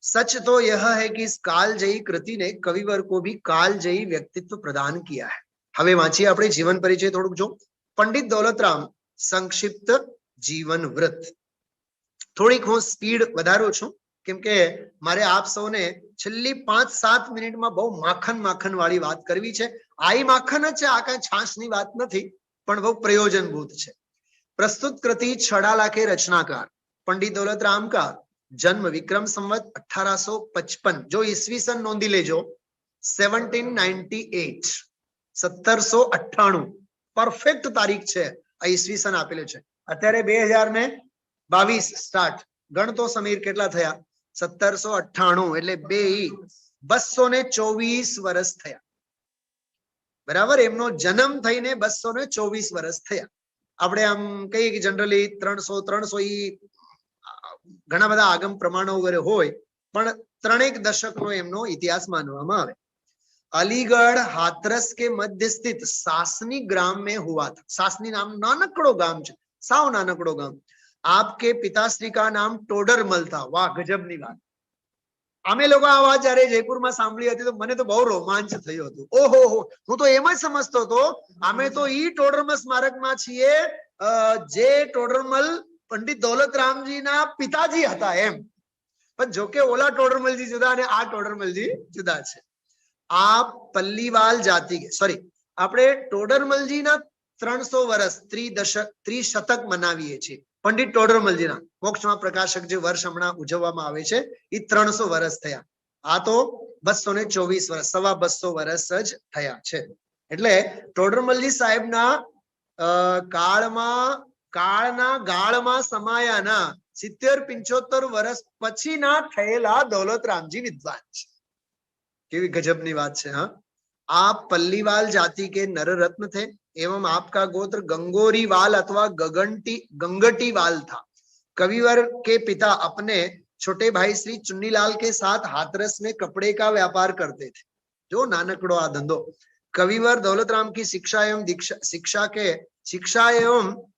सच तो यह है कि इस कालजयी कृति ने कविवर को भी कालजयी व्यक्तित्व प्रदान किया है. હવે વાંચીએ આપણે જીવન પરિચય થોડુંક. જો पंडित दौलतराम સંક્ષિપ્ત જીવન વ્રત. થોડીક હું સ્પીડ વધારું છું કેમ કે મારે આપ સૌને છેલ્લી 5-7 મિનિટમાં બહુ માખણ વાળી વાત કરવી છે. આઈ માખણ જ છે, આ કઈ છાશની વાત નથી, પણ બહુ પ્રયોજનભૂત છે. प्रस्तुत कृति 6 लाखे रचनाकार पंडित दौलतराम का जन्म विक्रम संवत 1855, जो ईस्वी सन नोंधी लेजो 1798, 1798 परफेक्ट तारीख छे. आ ईस्वी सन आपेलो छे. अत्यारे 2022 स्टार्ट गणतो समीर केटला थया? 1798 એટલે 224 વર્ષ થયા. बराबर. एमनो जन्म थईने 224 વર્ષ થયા. આપણે આમ કહીએ કે જનરલી 300 ઘણા બધા આગમ પ્રમાણો વગેરે હોય, પણ 3 દશકનો એમનો ઇતિહાસ માનવામાં આવે. अलीगढ़ हाथरस के मध्य स्थित सासनी ग्राम में हुआ था. सासनी नाम नानकड़ो गाम छे, साव नानकड़ो गाम. आपके पिताश्री का नाम टोडरमल था. वाह, गजबनी बात. અમે લોકો આ વાત જયારે જયપુરમાં સાંભળી હતી તો મને તો બહુ રોમાંચ થયો હતો. ઓહો, હું તો એમ જ સમજતો હતો અમે તો ઈ ટોડરમલ સ્મારકમાં છીએ જે ટોડરમલ પંડિત દૌલતરામજીના પિતાજી હતા એમ. પણ જોકે ઓલા ટોડરમલજી જુદા અને આ ટોડરમલજી જુદા છે. આ પલ્લીવાલ જાતિ સોરી આપણે ટોડરમલજીના 300 વર્ષ ત્રિશતક મનાવીએ છીએ. पंडित टोडरमलजीना मोक्षमा प्रकाशक जे वर्ष हमणा उजववामां आवे छे ई 300 वर्ष थया. आ तो 224 वर्ष, 225 वर्ष ज थया छे. એટલે ટોડરમલજી સાહેબના કાળના ગાળમાં સમાયાના 70-75 વર્ષ પછીના થયેલા દૌલતરામજી વિદ્વાન છે. કેવી ગજબની વાત છે. હા, आप पल्लीवाल जाति के नररत्न थे एवं आपका गोत्र गंगोरीवाल अथवा गंगटीवाल था. कविवर के पिता अपने छोटे भाई श्री चुन्नीलाल के साथ हाथरस में कपड़े का व्यापार करते थे. जो नानकड़ो आ धंधो. कविवर दौलतराम की शिक्षा एवं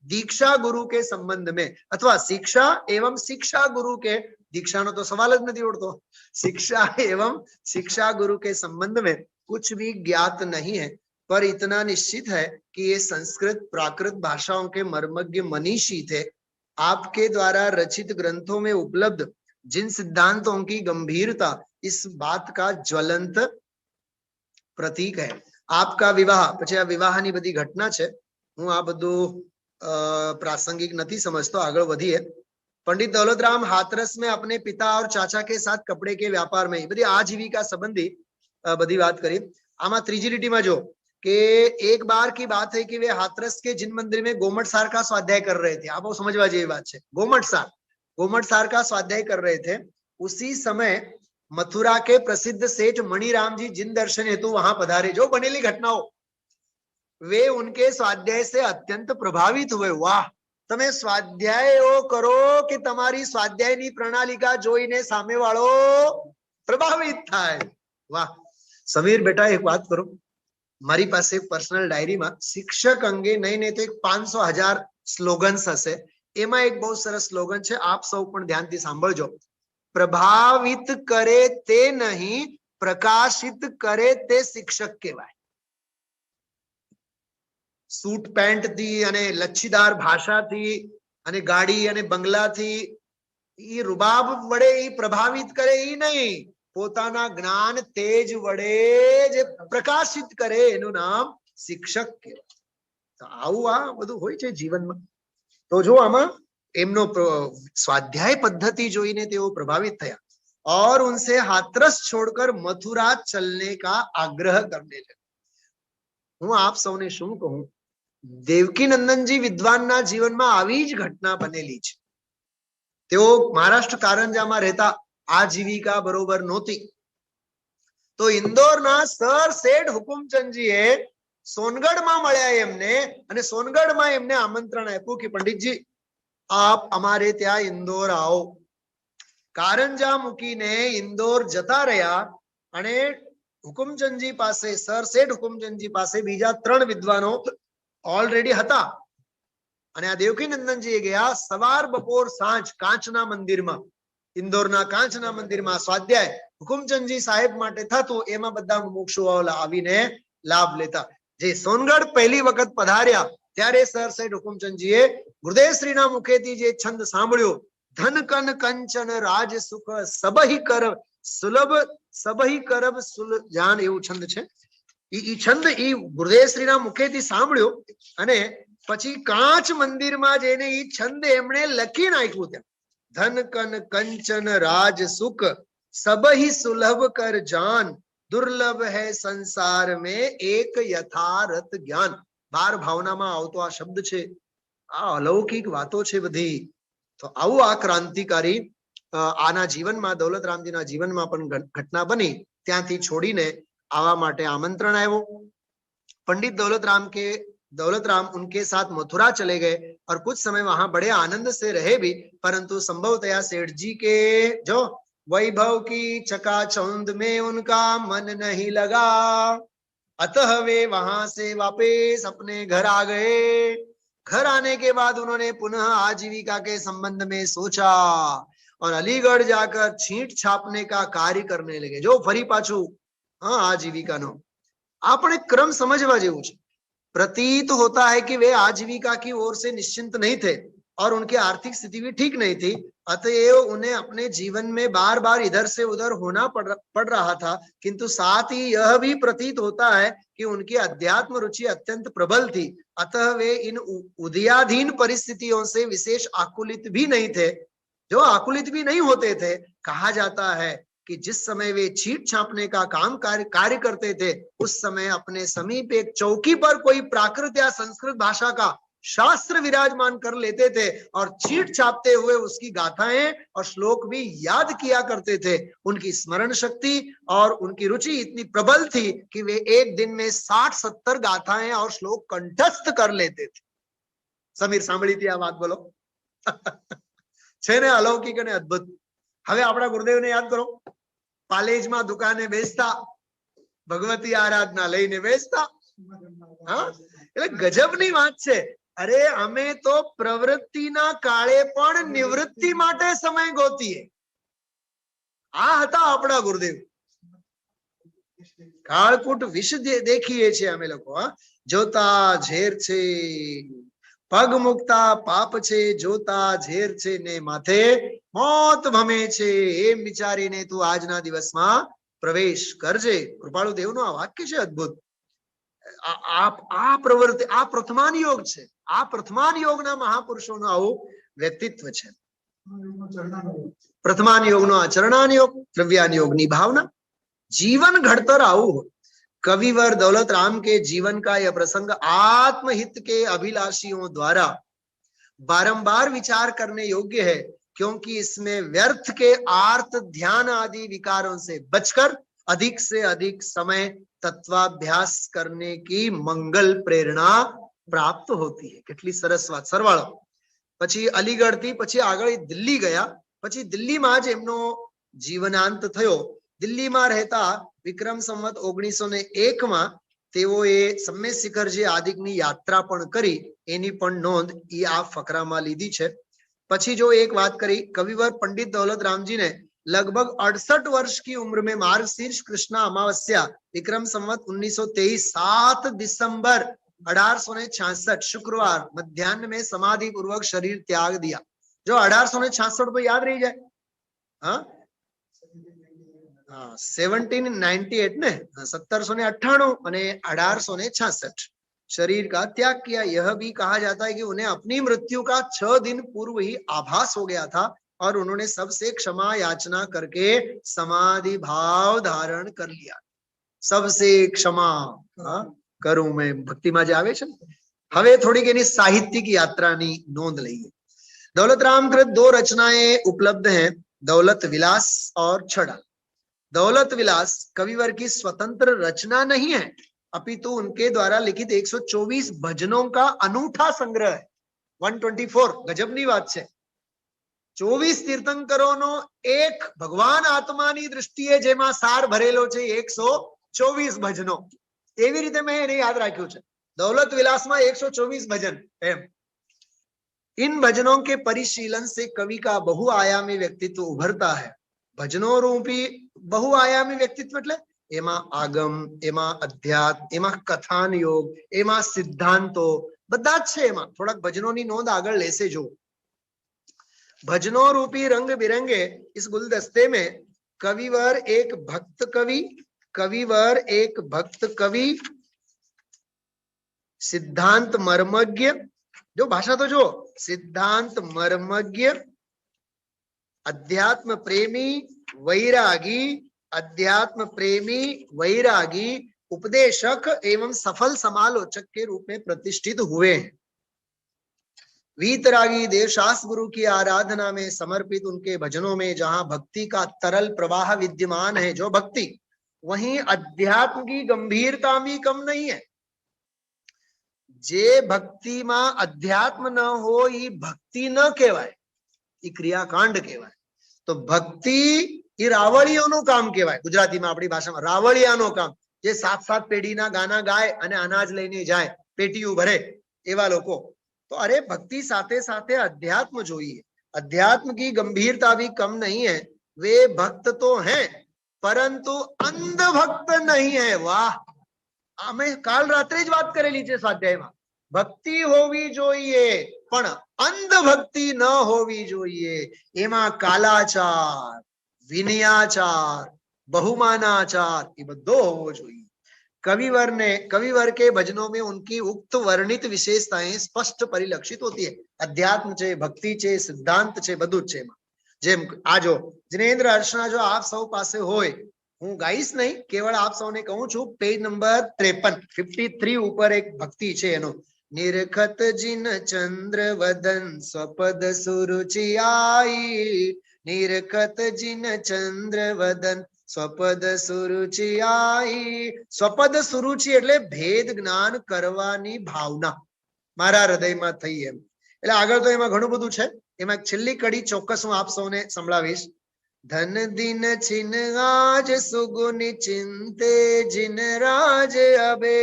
दीक्षा गुरु के संबंध में अथवा शिक्षा एवं शिक्षा गुरु के दीक्षा नो तो सवाल ज नहीं उठतो. शिक्षा एवं शिक्षा गुरु के संबंध में कुछ भी ज्ञात नहीं है, पर इतना निश्चित है कि ये संस्कृत प्राकृत भाषाओं के मर्मज्ञ मनीषी थे. आपके द्वारा रचित ग्रंथों में उपलब्ध जिन सिद्धांतों की गंभीरता इस बात का ज्वलंत प्रतीक है. आपका विवाह पछी आ विवाहनी बधी घटना छे. हूँ आ बधुं प्रासंगिक नहीं समझतो, आगळ वधीए. पंडित दौलतराम हाथरस में अपने पिता और चाचा के साथ कपड़े के व्यापार में बधी आजीविका संबंधी बधी बात करी. आमा त्रीजी लीटी में जो कि एक बार की बात है कि वे हाथरस के जिन मंदिर में गोमटसार का स्वाध्याय कर रहे थे. आप समझवा जेवी बात है. गोमटसार का स्वाध्याय कर रहे थे. उसी समय मथुरा के प्रसिद्ध सेठ मणिराम जी जिन दर्शन हेतु वहां पधारे. जो बनेली घटनाओं वे उनके स्वाध्याय से अत्यंत प्रभावित हुए. वाह, तमे स्वाध्याय करो कि तमारी स्वाध्यायनी प्रणालिका जोईने सामेवाळो प्रभावित थाय. वाह समीर बेटा, एक बात करो. मारी पासे पर्सनल डायरी में शिक्षक अंगे नहीं तो 500,000 स्लोगन्स हशे. एमां एक बहुत सरस स्लोगन छे, आप सौ पण ध्यानथी सांभळजो. प्रभावित करे ते नहीं, प्रकाशित करे ते शिक्षक कहेवाय. सूट पेंट थी अने लच्छीदार भाषा थी अने गाड़ी अने बंगला थी ई रुबाब वडे ई प्रभावित करे ई नहीं, પોતાના જ્ઞાન તેજ વડે જે પ્રકાશિત કરે એનું નામ શિક્ષક કહેવાય. તો આવું આ બધું હોય છે જીવનમાં. તો જો આમાં એમનો સ્વાધ્યાય પદ્ધતિ જોઈને તેઓ પ્રભાવિત થયા और उनसे हाथरस छोड़कर मथुरा चलने का आग्रह करने लगे. હું આપ સૌને શું કહું, દેવકી નંદનજી વિદ્વાનના જીવનમાં આવી જ ઘટના બનેલી છે. તેઓ મહારાષ્ટ્ર કારંજામાં રહેતા. आजीविका बरोबर नोती तो इंदोरना सर सेठ हुकुमचंदजीए सोनगढ़ में मळ्या एमने अने सोनगढ़ में एमने आमंत्रण आप्युं कि पंडितजी आप अमारे त्यां इंदोर आओ. कारंजा मूकीने इंदोर जता रह्या अने हुकुमचंदजी पासे सर सेठ हुकुमचंदजी पासे बीजा 3 विद्वानो ऑलरेडी हता. अने आ देवकीनंदनजीए गया सवार बपोर सांज कांचना मंदिरमां, इंदोरना कांचना मंदिर में स्वाध्याय हुकुमचंदजी साहेब माटे थतुं. एमां बधा मुमुक्षुओ आवीने लाभ लेता. जे सोनगढ़ पहली वखत पधार्या ત્યારે સર સેઠ હુકુમચંદજીએ ગુરુદેવશ્રીના મુખેથી જે છંદ સાંભળ્યો, ધન કન કંચન રાજ સુખ સબહી કર સુલભ સબહી કરબ સુલજાન, એવું છંદ છે. ઈ છંદ ઈ ગુરુદેવશ્રીના મુખેથી સાંભળ્યો અને પછી કાંચ મંદિરમાં જઈને ઈ છંદ એમણે લખી નાખ્યું. ત્યાં ધન કન કંચન રાજ સુખ સબહી સુલભ કર જાન, દુર્લભ હૈ સંસાર में एक यथार्थ ज्ञान. 12 ભાવનામાં આવતો આ શબ્દ છે. આ અલૌકિક વાતો છે બધી. તો આવું આ ક્રાંતિકારી આના જીવનમાં, દૌલતરામજીના જીવનમાં પણ ઘટના બની. ત્યાંથી છોડીને आवा माटे आमंत्रण आयो. पंडित दौलतराम उनके साथ मथुरा चले गए और कुछ समय वहां बड़े आनंद से रहे भी, परंतु संभवतया सेठ जी के जो वैभव की चकाचौंध में उनका मन नहीं लगा, अतः वे वहां से वापस अपने घर आ गए. घर आने के बाद उन्होंने पुनः आजीविका के संबंध में सोचा और अलीगढ़ जाकर छींट छापने का कार्य करने लगे. जो फरी पाछू हाँ आजीविका नो आपने क्रम समझवा जेवू छे. प्रतीत होता है कि वे आजीविका की ओर से निश्चिंत नहीं थे और उनकी आर्थिक स्थिति भी ठीक नहीं थी, अतएव उन्हें अपने जीवन में बार बार इधर से उधर होना पड़ रहा था. किंतु साथ ही यह भी प्रतीत होता है कि उनकी अध्यात्म रुचि अत्यंत प्रबल थी, अतः वे इन उदयाधीन परिस्थितियों से विशेष आकुलित भी नहीं थे. जो आकुलित भी नहीं होते थे. कहा जाता है कि जिस समय वे छींट छापने का काम कार्य करते थे, उस समय अपने समीप एक चौकी पर कोई प्राकृत या संस्कृत भाषा का शास्त्र विराजमान कर लेते थे और छींट छापते हुए उसकी गाथाएं और श्लोक भी याद किया करते थे. उनकी स्मरण शक्ति और उनकी रुचि इतनी प्रबल थी कि वे एक दिन में 60-70 गाथाएं और श्लोक कंठस्थ कर लेते थे. समीर सांभળી थी आ बात बोलो. छे ने अलौकिक અને અદ્ભુત. હવે આપણા ગુરુદેવને યાદ કરો. પાલેજમાં દુકાને બેસતા, ભગવતી આરાધના લઈને બેસતા. હા, એટલે ગજબની વાત છે. અરે અમે તો પ્રવૃત્તિના કાળે પણ નિવૃત્તિ માટે સમય ગોતીએ. આ હતા આપણા ગુરુદેવ. કાળકૂટ વિષ દેખીએ છીએ અમે લોકો. જોતા ઝેર છે, પગ મુકતા પાપ છે, જોતા ઝેર છે ને માથે મોત ભમે છે, એમ વિચારીને તું આજના દિવસમાં પ્રવેશ કરજે. કૃપાળુ દેવનું આ વાક્ય છે અદ્ભુત. આ પ્રવૃત્તિ, આ પ્રથમાન યોગ છે. આ પ્રથમાન યોગના મહાપુરુષોનું આવું વ્યક્તિત્વ છે. પ્રથમાન યોગનો આચરણાન યોગ, દ્રવ્યાન યોગની ભાવના, जीवन घड़तर आऊ. कविवर दौलत राम के जीवन का यह प्रसंग आत्महित के अभिलाषियों द्वारा बारंबार विचार करने योग्य है, क्योंकि इसमें व्यर्थ के आर्त ध्यान आदि विकारों से बचकर अधिक से अधिक समय तत्वाभ्यास करने की मंगल प्रेरणा प्राप्त होती है. કેટલી સરસ વાત. સરવાળો પછી અલીગઢ થી પછી આગળ દિલ્હી ગયા. પછી દિલ્હીમાં જ એમનો જીવનાંત થયો. દિલ્હીમાં રહેતા વિક્રમ સંવત 1901 માં તેઓએ સમ્મેત શિખરજી આદિકની યાત્રા પણ કરી. એની પણ નોંધ ઈ આ ફકરામાં લીધી છે. પછી જો એક વાત કરી, કવિवर पंडित दौलत राम जी ने लगभग 68 वर्ष की उम्र में मार्गशीर्ष कृष्णा अमावस्या विक्रम संवत 1923 7 दिसंबर 1866 शुक्रवार मध्याह्न में समाधि पूर्वक शरीर त्याग दिया. जो 1866 तो याद रही जाए. हाँ 1798 ने 1798 અને 1866 शरीर का त्याग किया. यह भी कहा जाता है कि उन्हें अपनी मृत्यु का 6 दिन पूर्व ही आभास हो गया था और उन्होंने सबसे क्षमा याचना करके समाधि भाव धारण कर लिया. सबसे क्षमा करूं मैं, भक्ति में जे आवे छे. हवे थोड़ी एनी साहित्यिक यात्रानी नोंध लईए. दौलतराम कृत 2 रचनाएं उपलब्ध हैं, दौलत विलास और छड़ा. दौलत विलास कविवर की स्वतंत्र रचना नहीं है, अपितु उनके द्वारा लिखित 124 भजनों का अनूठा संग्रह है. 124 गजबनी बात छे. 24 तीर्थंकरोनो एक भगवान आत्मानी दृष्टिए जेमा सार भरेलो छे 124 भजनों. एवी रीते मैं एने याद राख्युं छे. दौलत विलास में 124 भजन एम. इन भजनों के परिशीलन से कवि का बहुआयामी व्यक्तित्व उभरता है. भजनों रूपी बहुआयामी व्यक्तित्व એટલે એમાં આગમ, એમાં અધ્યાત્મ, એમાં કથાન યોગ, એમાં સિદ્ધાંતો બધા જ છે એમાં થોડાક ભજનોની નોંધ આગળ લેશે જો भजनों रूपी रंग बिरंगे इस गुलदस्ते में कविवर एक भक्त कवि कविवर एक भक्त कवि सिद्धांत मर्मज्ञ जो भाषा तो जो सिद्धांत मर्मज्ञ अध्यात्म प्रेमी वैरागी उपदेशक एवं सफल समालोचक के रूप में प्रतिष्ठित हुए हैं। वीतरागी देवशास गुरु की आराधना में समर्पित उनके भजनों में जहां भक्ति का तरल प्रवाह विद्यमान है जो भक्ति, वहीं अध्यात्म की गंभीरता भी कम नहीं है। जे भक्ति में अध्यात्म न हो ये भक्ति न कहवाय, ये क्रियाकांड कहवाय। तो भक्ति ये रावळियोનું કામ કહેવાય। ગુજરાતીમાં આપણી ભાષામાં રાવળિયાનું કામ, જે 7-7 પેઢીના ગાના ગાય અને અનાજ લઈને જાય, પેટીઓ ભરે એવા લોકો। तो अरे भक्ति साथे साथे अध्यात्म જોઈએ। अध्यात्म की गंभीरता भी कम नहीं है। वे भक्त तो हैं परंतु अंध भक्त नहीं है। वाह, અમે કાલ રાત્રે જ વાત કરેલી છે સ્વાધ્યાયમાં। ભક્તિ હોવી જોઈએ પણ અંધ ભક્તિ ન હોવી જોઈએ। એમાં કાલાચાર, વિનયાચાર, बहुमानाचार ये બધો હોવો જોઈએ। कविवर के भजनों में उनकी उक्त वर्णित विशेषताएं स्पष्ट परिलक्षित होती है। अध्यात्म छे, भक्ति छे, सिद्धांत छे, બધું જ છે એમાં। જેમ આ જો जिनेन्द्र अर्चना जो आप सौ पासे होय, હું ગાઈશ નહીં, કેવળ આપ સૌને કહું છું, પેજ નંબર 53 ઉપર એક ભક્તિ છે એનો। નિરખત जिन चंद्र वदन स्वपद सुरुचि आई, निरखत जिन चंद्र वदन स्वपद सुरुचि आई। स्वपद सुरुचि એટલે ભેદ જ્ઞાન કરવાની ભાવના મારા હૃદયમાં થઈ એમ। એટલે આગળ તો એમાં ઘણું બધું છે। એમાં છેલ્લી કડી ચોક્કસ હું આપ સૌને સંભળાવીશ। ધન દિન છિન આજ સુગુની ચિંતે जिन राज अबे,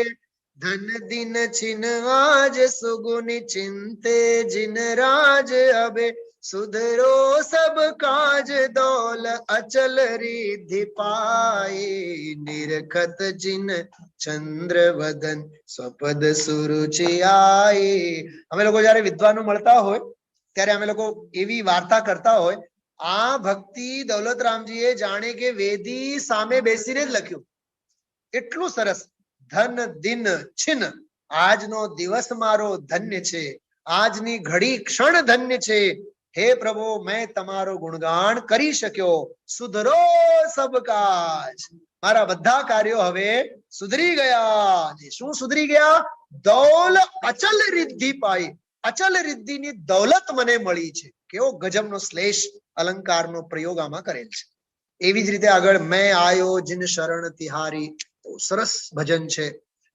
धन दिन छिन आज सुगुनि चिंते जिन राज अबे। सुधरो सब काज दौल अचल रिद्धि पाए, निरखत जिन चंद्र वदन स्वपद सुरुचि आए। અમે લોકો જ્યારે વિદ્વાનો મળતા હોય ત્યારે અમે લોકો એવી વાર્તા કરતા હોય, આ ભક્તિ દૌલતરામજીએ જાણે કે વેદી સામે બેસીને જ લખ્યું। એટલું સરસ। ધન દિન છિન, આજનો દિવસ મારો ધન્ય છે, આજની ઘડી ક્ષણ ધન્ય છે। हे प्रभु मैं તમારો ગુણગાન કરી શક્યો। સુધરો સબ કાજ, મારા બધા કાર્યો હવે સુધરી ગયા। શું સુધરી ગયા? દૌલ અચલ રિદ્ધિ પાઈ, અચલ રિદ્ધિની દૌલત મને મળી છે। કેવો ગજબનો શ્લેષ અલંકારનો પ્રયોગ આમાં કરેલ છે। એવી જ રીતે આગળ मैं आयो जिन शरण तिहारी, તો સરસ ભજન છે।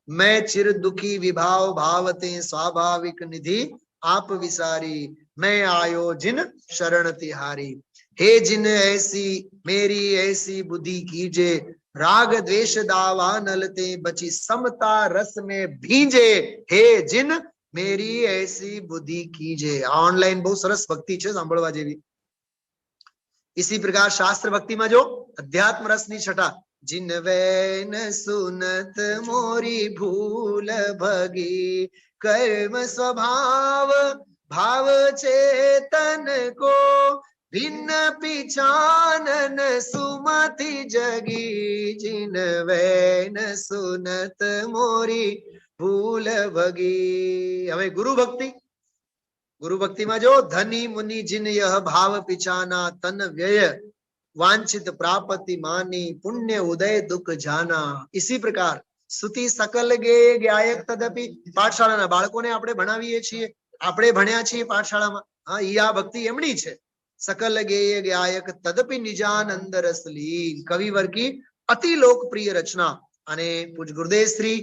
मैं चिर दुखी विभाव भावते स्वाभाविक निधि आप विसारी, मैं आयो जिन शरण तिहारी। हे जिन ऐसी मेरी ऐसी बुद्धि कीजे, राग द्वेष दावा नलते बची समता रस में भींजे। हे जिन मेरी ऐसी बुद्धि कीजे। ऑनलाइन बहुत सरस भक्ति छे, सांभळवा जेवी। इसी प्रकार शास्त्र भक्ति में जो अध्यात्म रसनी छटा, जिन वैन सुनत मोरी भूल भगी, कर्म स्वभाव भाव चेतन को, भिन्न पिछानन सुमति जगी। जिन वैन सुनत मोरी भूल भगी। हमें गुरु भक्ति में जो धनी मुनि जिन यह भाव पिछाना, तन व्यय वांछित प्राप्ति मानी, पुण्य उदय दुख जाना। इसी प्रकार स्तुति सकल गे गायक तदपि, पाठशाला बाळकोने આપણે ભણાવીએ છીએ, આપણે ભણ્યા છીએ પાઠશાળામાં। હા, ઈ આ ભક્તિ એમની છે। सकल गेय गायक तदपि निजानंद रसलीन, कविवर की अति लोकप्रिय रचना। અને પૂજ ગુરુદેવ શ્રી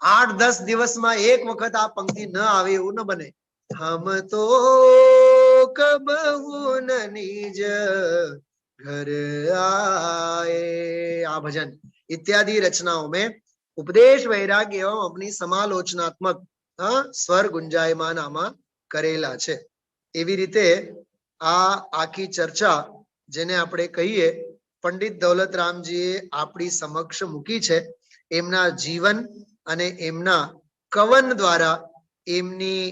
8-10 દિવસમાં એક વખત આ પંક્તિ ન આવે એવું ન બને। हम तो कबहु न निज घर आए, आ भजन इत्यादि रचनाओं में उपदेश वैराग्य एवं अपनी समालोचनात्मक स्वर गुंजायमान आमा करेला छे। एवी रीते आ आखी चर्चा जेने आपणे कहीए पंडित दौलतरामजीए आपणी समक्ष मूकी छे। एमना जीवन अने एमना कवन द्वारा એમની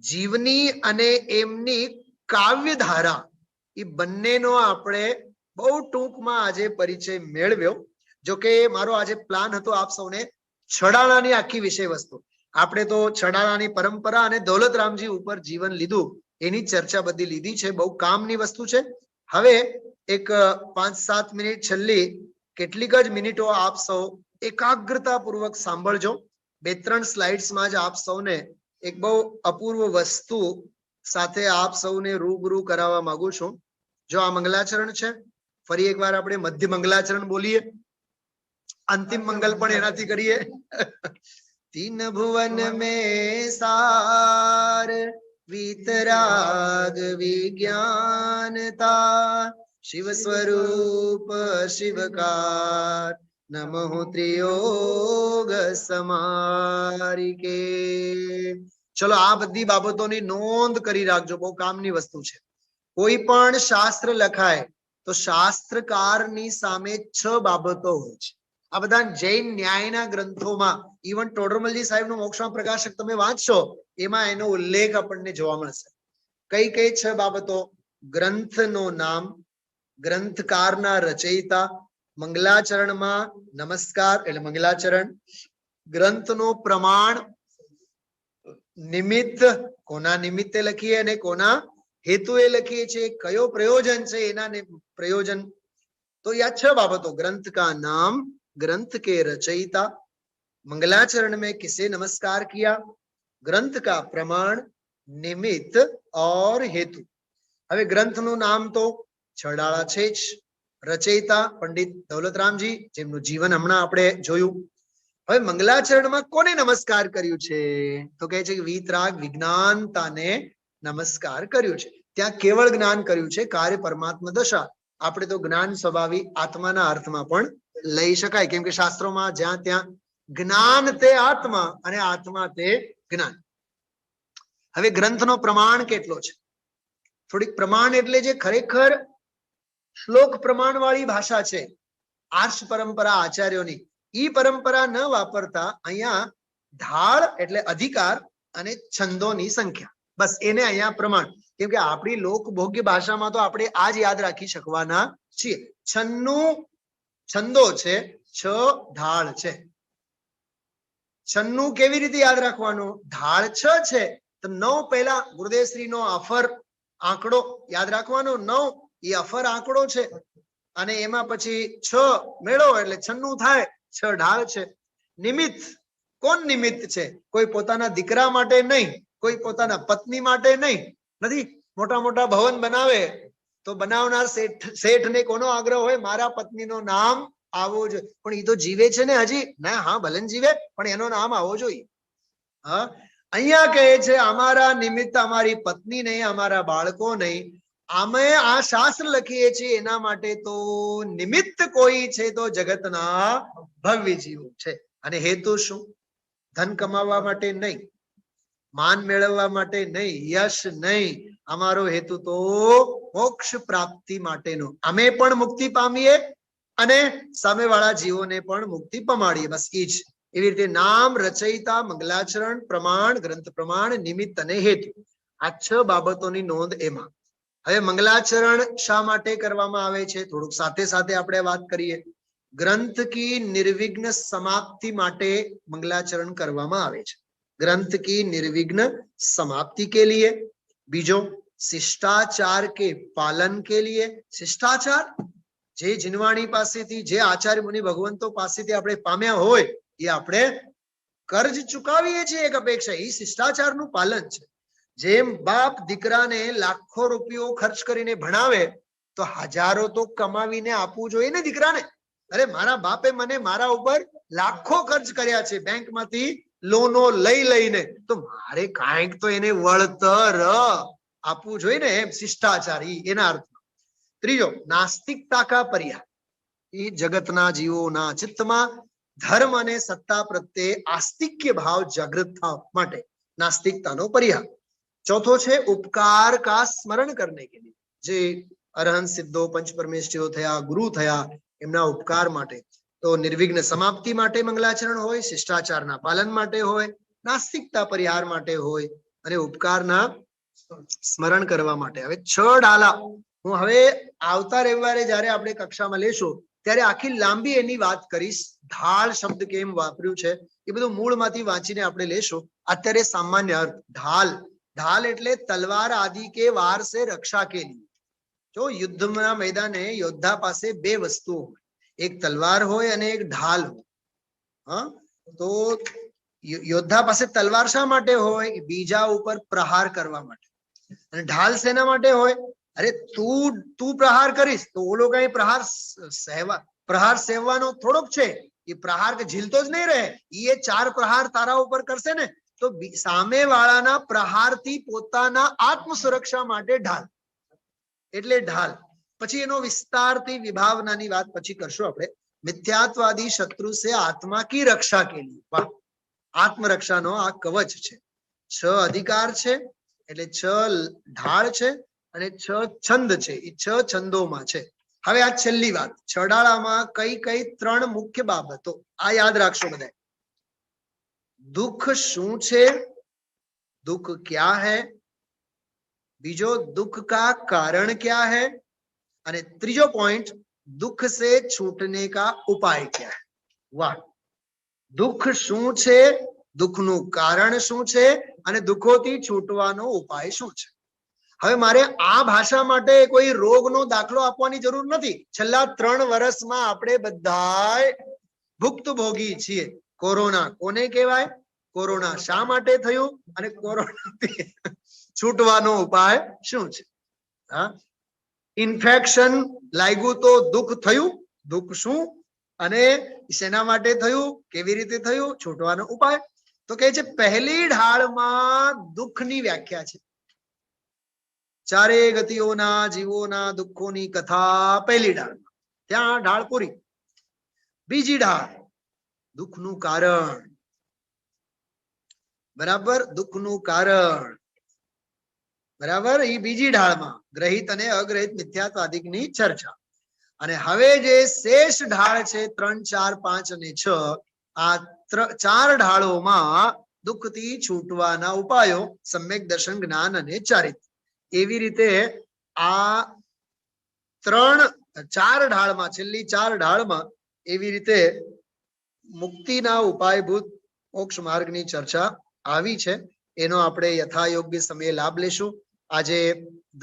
જીવની અને એમની કાવ્યધારા એ બંનેનો આપણે બહુ ટૂંકમાં આજે પરિચય મેળવ્યો. જો કે મારો આજે પ્લાન હતો આપ સૌને છડાણાની આખી વિષય વસ્તુ, આપણે તો છડાણાની પરંપરા અને દૌલતરામજી ઉપર જીવન લીધું એની ચર્ચા બધી લીધી છે. બહુ કામની વસ્તુ છે. હવે એક 5-7 મિનિટ છેલ્લી કેટલીક જ મિનિટો આપ સૌ એકાગ્રતા પૂર્વક સાંભળજો. 2-3 સ્લાઇડ્સમાં જ આપ સૌને એક બહુ અપૂર્વ વસ્તુ સાથે આપ સૌને રૂબરૂ કરાવવા માંગુ છું. જો આ મંગલાચરણ છે, ફરી એકવાર આપણે મધ્ય મંગલાચરણ બોલીએ, અંતિમ મંગલ પણ એનાથી કરીએ. तीन भुवन में सार वीतराग विज्ञानता शिव स्वरूप शिवकार नमो त्रियोग समारिके. ચલો આ બધી બાબતોની નોંધ કરી રાખજો, બહુ કામની વસ્તુ છે. કોઈ પણ શાસ્ત્ર લખાય તો શાસ્ત્રકારની સામે 6 બાબતો હોય છે. આ બધા જૈન ન્યાયના ગ્રંથોમાં, ઇવન ટોડરમલજી સાહેબનું મોક્ષમાં પ્રકાશક તમે વાંચશો એમાં એનો ઉલ્લેખ આપણને જોવા મળશે. કઈ કઈ 6 બાબતો? ગ્રંથનું નામ, ગ્રંથકારના રચયિતા, મંગલાચરણમાં નમસ્કાર એટલે મંગલાચરણ, ગ્રંથનું પ્રમાણ, નિમિત્ત, કોના નિમિત્તે લખીએ અને કોના હેતુએ લખીએ છીએ, કયો પ્રયોજન છે એના પ્રયોજન. તો યા 6 બાબતો: ग्रंथ का नाम, ग्रंथ के रचयिता, मंगलाचरण में किसे नमस्कार किया, ग्रंथ का प्रमाण, निमित्त और हेतु. હવે ગ્રંથનું નામ તો છડાળા છે જ. રચયિતા પંડિત દૌલતરામજી, જેમનું જીવન હમણાં આપણે જોયું. હવે મંગલાચરણમાં કોને નમસ્કાર કર્યું છે? તો કહે છે કે વીતરાગ વિજ્ઞાનતાને નમસ્કાર કર્યું છે. ત્યાં કેવળ જ્ઞાન કર્યું છે, કાર્ય પરમાત્મા દશા. આપણે તો જ્ઞાન સ્વભાવી આત્માના અર્થમાં પણ લઈ શકાય, કેમ કે શાસ્ત્રોમાં જ્યાં ત્યાં જ્ઞાન તે આત્મા અને આત્મા તે જ્ઞાન. હવે ગ્રંથનો પ્રમાણ કેટલો છે? થોડીક પ્રમાણ એટલે જે ખરેખર શ્લોક પ્રમાણ વાળી ભાષા છે આર્ષ પરંપરા આચાર્યોની, ઈ પરંપરા ન વાપરતા અહીંયા ઢાળ એટલે અધિકાર અને છંદોની સંખ્યા, બસ એને અહીંયા પ્રમાણ. કેમ કે આપણી લોકભોગ્ય ભાષામાં તો આપણે આ જ યાદ રાખી શકવાના છીએ. 96 છંદો છે, 6 ઢાળ છે. 96 કેવી રીતે યાદ રાખવાનું? ઢાળ 6 છે તો 9 પહેલા ગુરુદેવશ્રીનો અફર આંકડો યાદ રાખવાનો. 9 એ અફર આંકડો છે અને એમાં પછી 6 મેળો એટલે 96 થાય. 6 ઢાળ છે. નિમિત્ત, કોણ નિમિત્ત છે? કોઈ પોતાના દીકરા માટે નહીં, કોઈ પોતાના પત્ની માટે નહીં. નથી મોટા મોટા ભવન બનાવે તો બનાવનાર શેઠને કોનો આગ્રહ હોય? મારા પત્નીનું નામ આવો જોઈએ. પણ એ તો જીવે છે ને હજી. ના, હા ભલે જીવે, પણ એનો નામ આવો જોઈએ. હા, અહીંયા કહે છે અમારા નિમિત્ત અમારી પત્ની નહીં, અમારા બાળકો નહીં, અમે આ શાસ્ત્ર લખીએ છીએ એના માટે તો નિમિત્ત કોઈ છે તો જગતના ભવ્ય જીવો છે. અને હેતુ શું? ધન કમાવા માટે નહીં, માન મેળવવા માટે નહીં, યશ નહીં. અમારો હેતુ તો મોક્ષ પ્રાપ્તિ માટેનો. અમે પણ મુક્તિ પામીએ અને સામેવાળા જીવોને પણ મુક્તિ પમાડીએ, બસ એ જ. એવી રીતે નામ, રચયિતા, મંગલાચરણ, પ્રમાણ, ગ્રંથ પ્રમાણ, નિમિત્ત અને હેતુ, આ 6 બાબતોની નોંધ એમાં. હવે મંગલાચરણ શા માટે કરવામાં આવે છે? થોડુંક સાથે સાથે આપણે વાત કરીએ. ગ્રંથ કી નિર્વિઘ્ન સમાપ્તિ માટે મંગલાચરણ કરવામાં આવે છે. ग्रंथ की निर्विघ्न समाप्ति के लिए. बीजो, शिष्टाचार के पालन के लिए. शिष्टाचार જે જીનવાણી પાસેથી, જે આચાર્ય મુનિ ભગવંતો પાસેથી આપણે પામ્યા હોય એ આપણે કર્જ ચૂકવીએ છીએ એક અપેક્ષા, એ શિષ્ટાચારનું પાલન છે. જેમ બાપ દીકરાને લાખો રૂપિયો ખર્ચ કરીને ભણાવે તો હજારો તો કમાવીને આપવું જોઈએ ને દીકરાને. અરે મારા બાપે મને મારા ઉપર લાખો ખર્ચ કર્યા છે બેંકમાંથી લોનો લઈ લઈને, તો મારે કાંઈક તો એને વળતર આપવું જોઈએ ને. એમ શિષ્ટાચાર એના અર્થમાં. ત્રીજો, નાસ્તિકતા કા પરિહાર. એ જગતના જીવોના ચિત્તમાં ધર્મ અને સત્તા પ્રત્યે આસ્તિક્ય ભાવ જાગૃત થવા માટે નાસ્તિકતાનો પરિહાર. ચોથો છે ઉપકાર કા સ્મરણ કરને કે લીએ. જે અરહંત સિદ્ધો, પંચ પરમેશ્વરો થયા, ગુરુ થયા, એમના ઉપકાર માટે. તો નિર્વિઘ્ન સમાપ્તિ માટે મંગલાચરણ હોય, શિષ્ટાચારના પાલન માટે હોય, નાસ્તિકતા પરિહાર માટે હોય અને ઉપકારના સ્મરણ કરવા માટે. હવે 6 ડાલા હું હવે આવતા રવિવારે જ્યારે આપણે કક્ષામાં લેશું ત્યારે આખી લાંબી એની વાત કરીશ. ઢાળ શબ્દ કેમ વાપર્યું છે એ બધું મૂળમાંથી વાંચીને આપણે લેશું. અત્યારે સામાન્ય અર્થ ઢાલ, ઢાલ એટલે તલવાર આદિ કે વાર સે રક્ષા કે લીએ. જો યુદ્ધના મેદાને યોદ્ધા પાસે બે વસ્તુઓ હોય, એક તલવાર હોય અને એક ઢાલ હોય. હા, તો યોદ્ધા પાસે તલવાર શા માટે હોય? બીજા ઉપર પ્રહાર કરવા માટે. અને ઢાલ શેના માટે હોય? અરે તું પ્રહાર કરીશ તો ઓલો કઈ પ્રહાર સેવવાનો થોડોક છે. એ પ્રહાર કે ઝીલતો જ નહીં રહે. એ 4 પ્રહાર તારા ઉપર કરશે ને તો સામે વાળાના પ્રહારથી પોતાના આત્મ સુરક્ષા માટે ઢાલ, એટલે ઢાલ. પછી એનો વિસ્તારથી વિભાવનાની વાત પછી કરશું આપણે. મિથ્યાત્વાદી શત્રુ સે આત્મા કી રક્ષા કે લીએ. વાહ, આત્મરક્ષાનો આ કવચ છે. 6 અધિકાર છે એટલે 6 ઢાળ છે અને 6 છંદ છે. એ 6 છંદોમાં છે. હવે આ છેલ્લી વાત, છડાળામાં કઈ 3 મુખ્ય બાબતો આ યાદ રાખશો બધા. દુઃખ શું છે, દુઃખ ક્યા હૈ, બીજો દુઃખ કા કારણ ક્યા હૈ, અને ત્રીજો પોઈન્ટ દુઃખ સે છૂટને કા ઉપાય ક્યા હૈ. વાહ, દુઃખ શું છે, દુઃખનું કારણ શું છે અને દુઃખોથી છૂટવાનો ઉપાય શું છે. હવે મારે આ ભાષા માટે કોઈ રોગનો દાખલો આપવાની જરૂર નથી. છેલ્લા 3 વર્ષમાં આપણે બધા ભુક્તભોગી છીએ. કોરોના કોને કહેવાય, કોરોના શા માટે થયું અને કોરોનાથી છૂટવાનો ઉપાય શું છે. હા, ઇન્ફેક્શન લાગ્યું તો દુઃખ થયું, દુઃખ શું અને શેના માટે થયું, કેવી રીતે થયું, છૂટવાનો ઉપાય. તો કહે છે પહેલી ઢાળમાં દુઃખની વ્યાખ્યા છે. 4 ગતિઓના જીવોના દુઃખોની કથા પહેલી ઢાળમાં, ત્યાં ઢાળ પૂરી. બીજી ઢાળ દુઃખનું કારણ, બરાબર, દુઃખનું કારણ, બરાબર. એ બીજી ઢાળમાં ગ્રહિત અને અગ્રહિત મિથ્યાત્વાદિકની ચર્ચા. અને હવે જે શેષ ઢાળ છે 3, 4, 5 અને 6, આ 4 ઢાળોમાં દુઃખથી છૂટવાના ઉપાયો, સમ્યક દર્શન, જ્ઞાન અને ચારિત્ર્ય. એવી રીતે આ 4 ઢાળમાં, છેલ્લી 4 ઢાળમાં એવી રીતે મુક્તિના ઉપાયભૂત મોક્ષ માર્ગની ચર્ચા આવી છે. એનો આપણે યથાયોગ્ય સમયે લાભ લેશું. આજે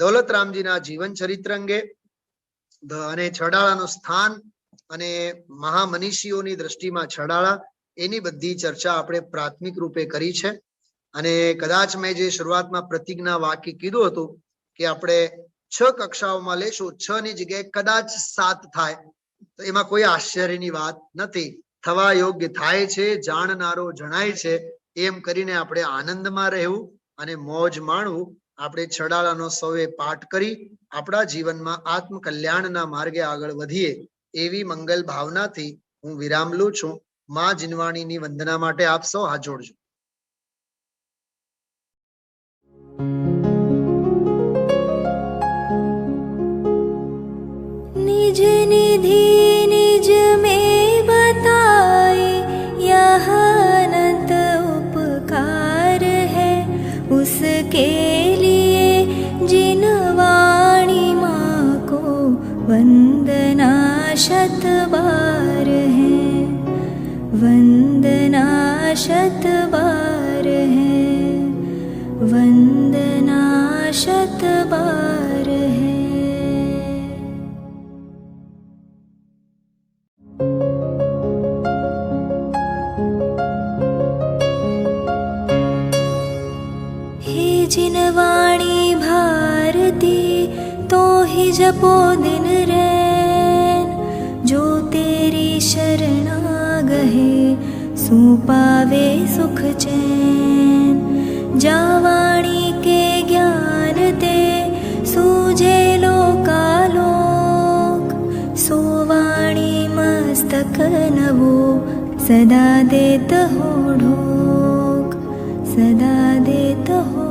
દૌલતરામજીના જીવન ચરિત્ર અંગે અને છડાળાનું સ્થાન અને મહામનીષીઓની દ્રષ્ટિમાં છડાળા, એની બધી ચર્ચા આપણે પ્રાથમિક રૂપે કરી છે. અને કદાચ મેં જે શરૂઆતમાં પ્રતિજ્ઞા વાક્ય કીધું હતું કે આપણે 6 કક્ષાઓમાં લેશું, 6 ની જગ્યાએ કદાચ 7 થાય તો એમાં કોઈ આશ્ચર્યની વાત નથી. થવા યોગ્ય થાય છે, જાણનારો જણાય છે. એમ કરીને આપણે આનંદમાં રહેવું અને મોજ માણવું. આપણે છડાળાનો સૌએ પાઠ કરી આપણા જીવનમાં આત્મકલ્યાણના માર્ગે આગળ વધીએ એવી મંગલ ભાવનાથી હું વિરામ લઉં છું. માં જીનવાણીની વંદના માટે આપ સૌ હાથ જોડજો. निज निधि निज में बताए यह अनंत उपकार है उसके लिए जिन वाणी माँ को वंदना शत बार है, वंदना शत बार है, वंदना शत बार है. जिनवाणी भारती तो ही जपो दिन रैन, जो तेरी शरणा गहे सो पावे सुख चैन. जावाणी के ज्ञान ते सूझे लोकालोक, सोवाणी मस्तक नवो सदा देत हो ढोक, सदा देत हो